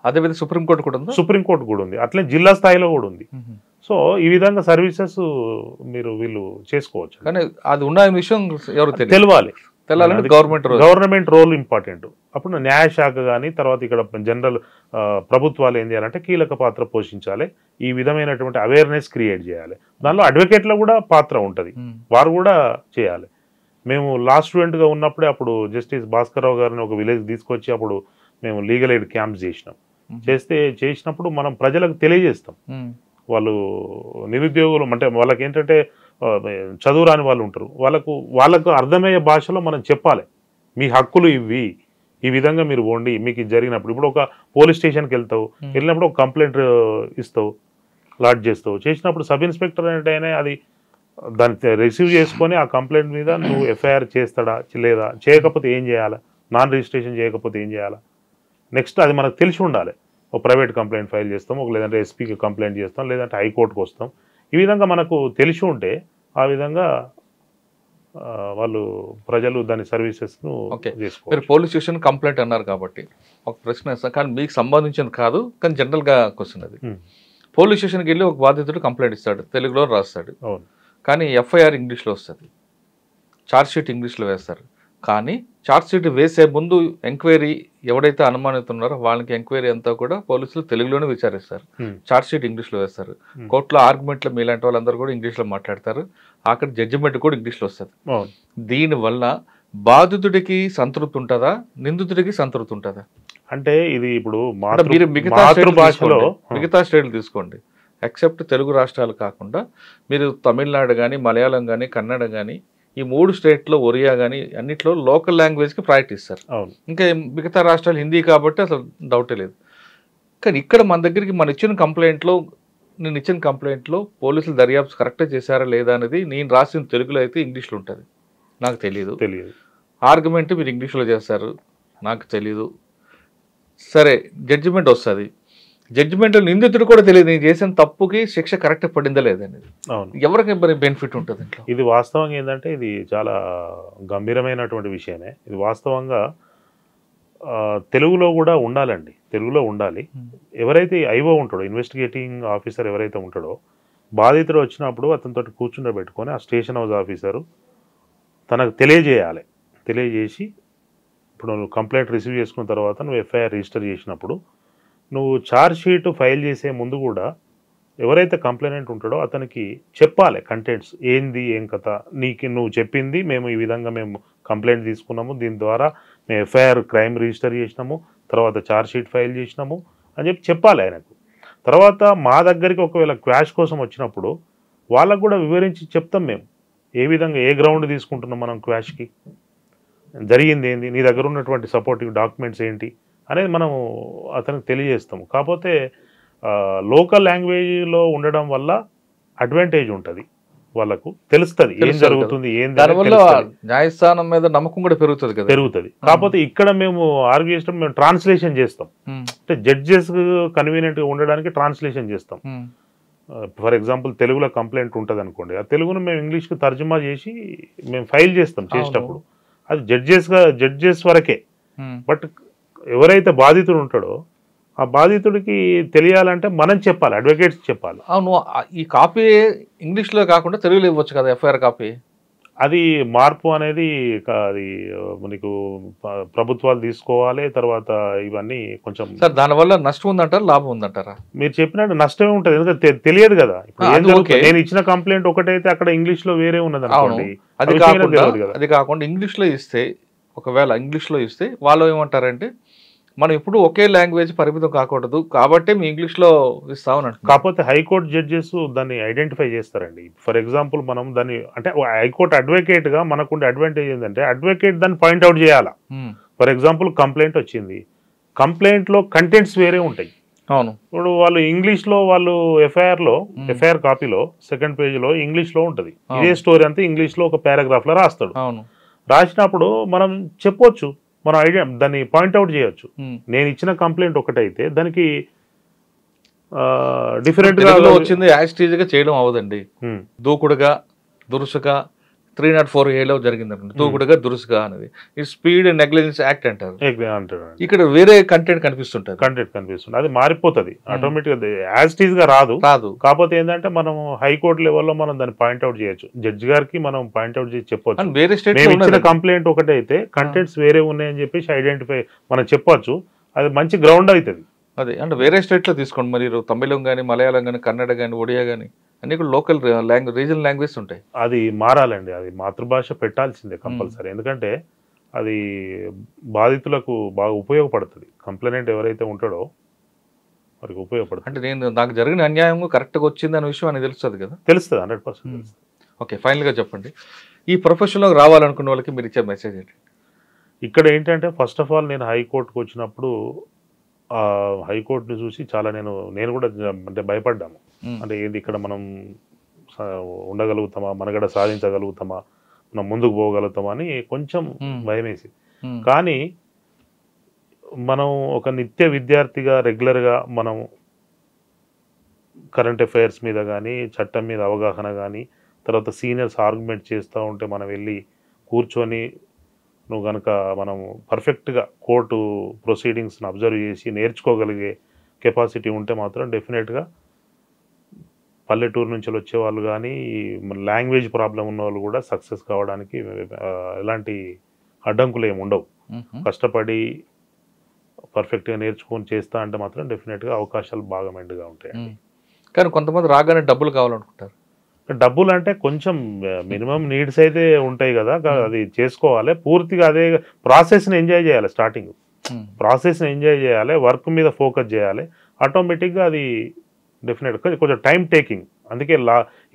అదేవిధంగా సుప్రీంకోర్టు కూడా ఉంది, సుప్రీంకోర్టు కూడా ఉంది, అట్లే జిల్లా స్థాయిలో కూడా ఉంది. సో ఈ విధంగా సర్వీసెస్ వీళ్ళు చేసుకోవచ్చు. కానీ అది ఉన్న విషయం ఎవరు తెలియాలి. Government role important. అప్పుడు న్యాయశాఖ కానీ తర్వాత ఇక్కడ జనరల్ ప్రభుత్వాలు ఏం చేయాలంటే కీలక పాత్ర పోషించాలి, ఈ విధమైనటువంటి అవేర్నెస్ క్రియేట్ చేయాలి. దానిలో అడ్వకేట్ల కూడా పాత్ర ఉంటుంది, వారు కూడా చేయాలి. మేము లా స్టూడెంట్గా ఉన్నప్పుడే అప్పుడు జస్టిస్ భాస్కర్రావు గారిని ఒక విలేజ్ తీసుకొచ్చి అప్పుడు మేము లీగల్ ఎయిడ్ క్యాంప్స్ చేసినాం. చేసినప్పుడు మనం ప్రజలకు తెలియజేస్తాం. వాళ్ళు నిరుద్యోగులు అంటే వాళ్ళకి ఏంటంటే చదువు రాని వాళ్ళు ఉంటారు, వాళ్ళకు అర్థమయ్యే భాషలో మనం చెప్పాలి, మీ హక్కులు ఇవి, ఈ విధంగా మీరు పోండి, మీకు జరిగినప్పుడు. ఇప్పుడు ఒక పోలీస్ స్టేషన్కి వెళ్ళినప్పుడు ఒక కంప్లైంట్ ఇస్తావు, లాడ్జ్ చేస్తావు, చేసినప్పుడు సబ్ ఇన్స్పెక్టర్ అంటే అది దాన్ని రిసీవ్ చేసుకొని ఆ కంప్లైంట్ మీద నువ్వు ఎఫ్ఐఆర్ చేస్తాడా లేదా, చేయకపోతే ఏం చేయాలా, నాన్ రిజిస్ట్రేషన్ చేయకపోతే ఏం చేయాలా, నెక్స్ట్ అది మనకు తెలిసి ఉండాలి. ఒక ప్రైవేట్ కంప్లైంట్ ఫైల్ చేస్తాం, ఒక లేదంటే ఎస్పీకి కంప్లైంట్ చేస్తాం, లేదంటే హైకోర్టుకు వస్తాం. ఈ విధంగా మనకు తెలిసి ఉంటే ఆ విధంగా వాళ్ళు ప్రజలు దాని సర్వీసెస్ను చేసుకోవాలి. మీరు పోలీస్ స్టేషన్ కంప్లైంట్ అన్నారు కాబట్టి ఒక ప్రశ్న వేస్తాను, కానీ మీకు సంబంధించింది కాదు, కానీ జనరల్గా క్వశ్చన్ అది. పోలీస్ స్టేషన్కి వెళ్ళి ఒక బాధితుడు కంప్లైంట్ ఇస్తాడు, తెలుగులో రాస్తాడు, కానీ ఎఫ్ఐఆర్ ఇంగ్లీష్లో వస్తుంది, ఛార్జ్షీట్ ఇంగ్లీష్లో వేస్తారు. కానీ ఛార్జ్షీట్ వేసే ముందు ఎంక్వైరీ ఎవడైతే అనుమానితున్నారో వాళ్ళకి ఎంక్వైరీ అంతా కూడా పోలీసులు తెలుగులోనే విచారిస్తారు, ఛార్జ్షీట్ ఇంగ్లీష్లో వేస్తారు. కోర్టులో ఆర్గ్యుమెంట్లు మీలాంటి వాళ్ళందరూ కూడా ఇంగ్లీష్లో మాట్లాడతారు, ఆఖరి జడ్జిమెంట్ కూడా ఇంగ్లీష్లో వస్తుంది. దీనివల్ల బాధితుడికి సంతృప్తి ఉంటుందా, నిందితుడికి సంతృప్తి ఉంటుందా? అంటే ఇది ఇప్పుడు మీరు మిగతా స్టేట్లు తీసుకోండి, ఎక్సెప్ట్ తెలుగు రాష్ట్రాలు కాకుండా మీరు తమిళనాడు కానీ, మలయాళం కానీ, కన్నడ కానీ, ఈ 3 స్టేట్లో, ఒరియా కానీ అన్నిట్లో లోకల్ లాంగ్వేజ్కి ప్రయారిటీ ఇస్తారు. ఇంకా మిగతా రాష్ట్రాలు హిందీ కాబట్టి అసలు డౌటే లేదు. కానీ ఇక్కడ మన దగ్గరికి నేను ఇచ్చిన కంప్లైంట్లో పోలీసులు దర్యాప్తు కరెక్ట్గా చేశారా లేదా అనేది నేను రాసిన తెలుగులో అయితే ఇంగ్లీష్లో ఉంటుంది, నాకు తెలియదు. ఆర్గ్యుమెంట్ మీరు ఇంగ్లీష్లో చేస్తారు, నాకు తెలీదు. సరే, జడ్జిమెంట్ వస్తుంది, జడ్జిమెంట్లో నిందితుడు కూడా తెలియదు నేను చేసిన తప్పుకి శిక్ష కరెక్ట్ పడిందా లేదనేది. ఎవరికి బెనిఫిట్ ఉంటుంది? ఇది వాస్తవంగా ఏంటంటే ఇది చాలా గంభీరమైనటువంటి విషయమే. ఇది వాస్తవంగా తెలుగులో కూడా ఉండాలండి, తెలుగులో ఉండాలి. ఎవరైతే ఐఓ ఉంటాడో, ఇన్వెస్టిగేటింగ్ ఆఫీసర్ ఎవరైతే ఉంటాడో, బాధితుడు వచ్చినప్పుడు అతనితో కూర్చుండబెట్టుకొని ఆ స్టేషన్ హౌస్ ఆఫీసరు తనకు తెలియజేసి ఇప్పుడు నువ్వు కంప్లైంట్ రిసీవ్ చేసుకున్న తర్వాత నువ్వు ఎఫ్ఐఆర్ రిజిస్టర్ చేసినప్పుడు నువ్వు ఛార్జ్ షీట్ ఫైల్ చేసే ముందు కూడా ఎవరైతే కంప్లైనెంట్ ఉంటాడో అతనికి చెప్పాలి కంటెంట్స్ ఏంది, ఏం కథ, నువ్వు చెప్పింది మేము ఈ విధంగా మేము కంప్లైంట్ తీసుకున్నాము, దీని ద్వారా మేము ఎఫ్ఐఆర్ క్రైమ్ రిజిస్టర్ చేసినాము, తర్వాత ఛార్జ్ షీట్ ఫైల్ చేసినాము అని చెప్పాలి ఆయనకు. తర్వాత మా దగ్గరికి ఒకవేళ క్వాష్ కోసం వచ్చినప్పుడు వాళ్ళకు కూడా వివరించి చెప్తాం మేము, ఏ విధంగా ఏ గ్రౌండ్ తీసుకుంటున్నాం మనం క్వాష్కి, జరిగింది ఏంది, నీ దగ్గర ఉన్నటువంటి సపోర్టివ్ డాక్యుమెంట్స్ ఏంటి అనేది మనం అతనికి తెలియజేస్తాము. కాకపోతే లోకల్ లాంగ్వేజ్లో ఉండడం వల్ల అడ్వాంటేజ్ ఉంటుంది, వాళ్ళకు తెలుస్తుంది ఏం జరుగుతుంది, న్యాయస్థానం మీద నమ్మకం కూడా పెరుగుతుంది. కాకపోతే ఇక్కడ మేము ఆర్గ్యూ చేస్తాం, మేము ట్రాన్స్లేషన్ చేస్తాం, అంటే జడ్జెస్ కన్వీనియంట్గా ఉండడానికి ట్రాన్స్లేషన్ చేస్తాం. ఫర్ ఎగ్జాంపుల్ తెలుగులో కంప్లైంట్ ఉంటుంది అనుకోండి, ఆ తెలుగును మేము ఇంగ్లీష్కి తర్జుమా చేసి మేము ఫైల్ చేస్తాం. చేసేటప్పుడు అది జడ్జెస్ వరకే. బట్ ఎవరైతే బాధితుడు ఉంటాడో ఆ బాధితుడికి తెలియాలంటే మనం చెప్పాలి, అడ్వకేట్స్ చెప్పాలి. అవును, ఈ కాపీ ఇంగ్లీష్లో కాకుండా తెలుగులో ఇవ్వచ్చు కదా ఎఫ్ఐఆర్ కాపీ. అది మార్పు అనేది అది మనకు ప్రభుత్వాలు తీసుకోవాలి. తర్వాత ఇవన్నీ కొంచెం సార్ దానివల్ల నష్టం ఉందంటారా లాభం ఉందంటారా? మీరు చెప్పినట్టు నష్టమే ఉంటుంది, ఎందుకంటే తెలియదు కదా. ఇప్పుడు నేను ఇచ్చిన కంప్లైంట్ ఒకటైతే అక్కడ ఇంగ్లీష్ లో వేరే ఉన్నది అనుకోండి. అది కాకుండా ఇంగ్లీష్ లో ఇస్తే, ఒకవేళ ఇంగ్లీష్ లో ఇస్తే వాళ్ళు ఏమంటారంటే మనం ఇప్పుడు ఒకే లాంగ్వేజ్ పరిమితం కాకూడదు కాబట్టి మీ ఇంగ్లీష్లో ఇస్తామని. కాకపోతే హైకోర్టు జడ్జెస్ దాన్ని ఐడెంటిఫై చేస్తారండి. ఫర్ ఎగ్జాంపుల్ మనం దాన్ని అంటే హైకోర్టు అడ్వకేట్గా మనకుండే అడ్వాంటేజ్ ఏంటంటే అడ్వకేట్ దాన్ని పాయింట్అవుట్ చేయాలా. ఫర్ ఎగ్జాంపుల్ కంప్లైంట్ వచ్చింది, కంప్లైంట్లో కంటెంట్స్ వేరే ఉంటాయి. అవును, ఇప్పుడు వాళ్ళు ఇంగ్లీష్లో వాళ్ళు ఎఫ్ఐఆర్ కాపీలో సెకండ్ పేజీలో ఇంగ్లీష్లో ఉంటుంది, ఇదే స్టోరీ అంతా ఇంగ్లీష్లో ఒక పారాగ్రాఫ్లో రాస్తాడు. అవును, రాసినప్పుడు మనం చెప్పొచ్చు, మనం ఐడియా దాన్ని పాయింట్అవుట్ చేయొచ్చు. నేను ఇచ్చిన కంప్లైంట్ ఒకటైతే దానికి డిఫరెంట్ గా వచ్చింది యాజ్ గా చేయడం అవదండి. దూకుడుగా దురుసుగా 304A జరిగింది అనుకోండి, దూకుడుగా దురుసుగా అనేది ఈ స్పీడ్ అండ్ నెగ్లిజెన్స్ యాక్ట్ అంటారు. ఇక్కడ వేరే కంటెంట్ కనిపిస్తుంది, అది మారిపోతుంది ఆటోమేటిక్ గా, యాజ్ గా రాదు. కాకపోతే ఏంటంటే మనం హైకోర్టు లెవెల్లో మనం దాన్ని పాయింట్అవుట్ చేయొచ్చు, జడ్జి గారికి మనం పాయింట్అవుట్ చేసి చెప్పొచ్చు. వేరే స్టేట్ ఇచ్చిన కంప్లైంట్ ఒకటైతే కంటెంట్స్ వేరే ఉన్నాయని చెప్పేసి ఐడెంటిఫై మనం చెప్పొచ్చు, అది మంచి గ్రౌండ్ అవుతుంది. అదే అంటే వేరే స్టేట్లో తీసుకోండి, మరి తమిళం కానీ మలయాళం కానీ కన్నడ కానీ ఒడియా కానీ అన్ని కూడా లోకల్ రీజనల్ లాంగ్వేజ్ ఉంటాయి. అది మారాలండి, అది మాతృభాష పెట్టాల్సిందే కంపల్సరీ. ఎందుకంటే అది బాధితులకు బాగా ఉపయోగపడుతుంది. కంప్లైంట్ ఎవరైతే ఉంటాడో వారికి ఉపయోగపడుతుంది. అంటే నాకు జరిగిన అన్యాయం కరెక్ట్గా వచ్చింది అనే విషయం అని తెలుస్తుంది కదా? తెలుస్తుంది, 100%. ఓకే, ఫైనల్గా చెప్పండి, ఈ ప్రొఫెషన్లోకి రావాలనుకున్న వాళ్ళకి మీరు ఇచ్చే మెసేజ్ ఏంటి? ఇక్కడ ఏంటంటే ఫస్ట్ ఆఫ్ ఆల్ నేను హైకోర్టుకు వచ్చినప్పుడు హైకోర్టుని చూసి చాలా నేను కూడా అంటే భయపడ్డాము. అంటే ఏంది ఇక్కడ మనం ఉండగలుగుతామా, మనగడ సాధించగలుగుతామా, మనం ముందుకు పోగలుగుతామా అని కొంచెం భయం వేసి. కానీ మనం ఒక నిత్య విద్యార్థిగా రెగ్యులర్గా మనం కరెంట్ అఫైర్స్ మీద కానీ చట్టం మీద అవగాహన కానీ తర్వాత సీనియర్స్ ఆర్గ్యుమెంట్ చేస్తూ ఉంటే మనం వెళ్ళి కూర్చొని నువ్వు కనుక మనం పర్ఫెక్ట్గా కోర్టు ప్రొసీడింగ్స్ని అబ్జర్వ్ చేసి నేర్చుకోగలిగే కెపాసిటీ ఉంటే మాత్రం డెఫినెట్గా పల్లెటూరు నుంచి వచ్చే వాళ్ళు కానీ లాంగ్వేజ్ ప్రాబ్లం ఉన్న వాళ్ళు కూడా సక్సెస్ కావడానికి ఎలాంటి అడ్డంకులు ఏమి ఉండవు. కష్టపడి పర్ఫెక్ట్గా నేర్చుకొని చేస్తా అంటే మాత్రం డెఫినెట్గా అవకాశాలు బాగా మెండుగా ఉంటాయి. కానీ కొంతమంది రాగానే డబ్బులు కావాలనుకుంటారు. డబ్బులు అంటే కొంచెం మినిమం నీడ్స్ అయితే ఉంటాయి కదా, అది చేసుకోవాలి. పూర్తిగా అదే ప్రాసెస్ని ఎంజాయ్ చేయాలి, స్టార్టింగ్ ప్రాసెస్ని ఎంజాయ్ చేయాలి, వర్క్ మీద ఫోకస్ చేయాలి. ఆటోమేటిక్గా అది డెఫినెట్గా కొంచెం టైం టేకింగ్. అందుకే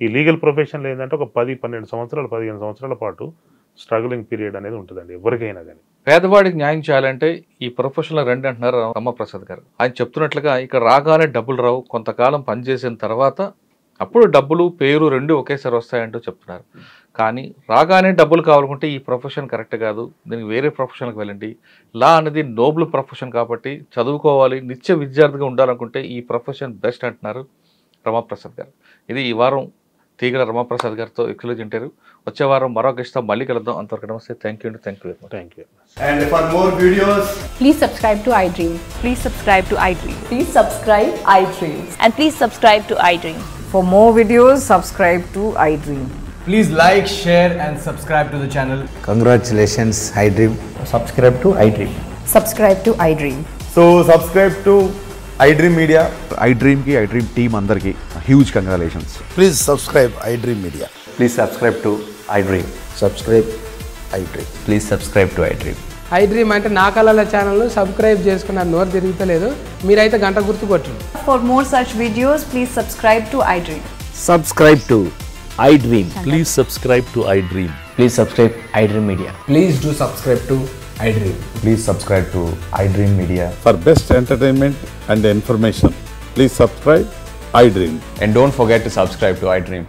ఈ లీగల్ ప్రొఫెషన్లో ఏంటంటే ఒక 10-12 సంవత్సరాలు 15 సంవత్సరాల పాటు స్ట్రగులింగ్ పీరియడ్ అనేది ఉంటుందండి ఎవరికైనా కానీ. పేదవాడికి న్యాయం చేయాలంటే ఈ ప్రొఫెషన్లో రండి అంటున్నారు రమాప్రసాద్ గారు. ఆయన చెప్తున్నట్లుగా ఇక్కడ రాగానే డబ్బులు రావు, కొంతకాలం పనిచేసిన తర్వాత అప్పుడు డబ్బులు పేరు రెండు ఒకేసారి వస్తాయంటూ చెప్తున్నారు. కానీ రాగానే డబ్బులు కావాలనుకుంటే ఈ ప్రొఫెషన్ కరెక్ట్ కాదు, దీనికి వేరే ప్రొఫెషన్కి వెళ్ళండి. లా అనేది నోబుల్ ప్రొఫెషన్ కాబట్టి చదువుకోవాలి, నిత్య విద్యార్థిగా ఉండాలనుకుంటే ఈ ప్రొఫెషన్ బెస్ట్ అంటున్నారు రమాప్రసాద్ గారు. ఇది ఈ వారం తీగల రమాప్రసాద్ గారితో ఎక్స్క్లూజివ్ ఇంటర్వ్యూ. వచ్చే వారం మరో గెస్ట్తో మళ్ళీ కలుద్దాం. అంతవరకు నమస్తే. Thank you very much. Thank you. And for more videos, please subscribe to iDream. Please subscribe to iDream. Please subscribe iDream. And please subscribe to iDream. For more videos, subscribe to iDream. please like, share and subscribe to the channel. Congratulations, iDream. Subscribe to iDream. Subscribe to iDream. So subscribe to iDream Media. iDream ki iDream team andarki huge congratulations. Please subscribe iDream Media. Please subscribe to iDream. Subscribe iDream. Please subscribe to iDream. iDream అంటే నా కళల ఛానల్ను subscribe చేసుకున్న నోరు తిరుగుతలేదు, మీరైతే గంట గుర్తు కొట్టండి. For more such videos, please subscribe to iDream. Subscribe to iDream. Please subscribe to iDream. Please subscribe iDream Media. Please do subscribe to iDream. Please subscribe to iDream Media. For best entertainment and information, please subscribe iDream. And don't forget to subscribe to iDream.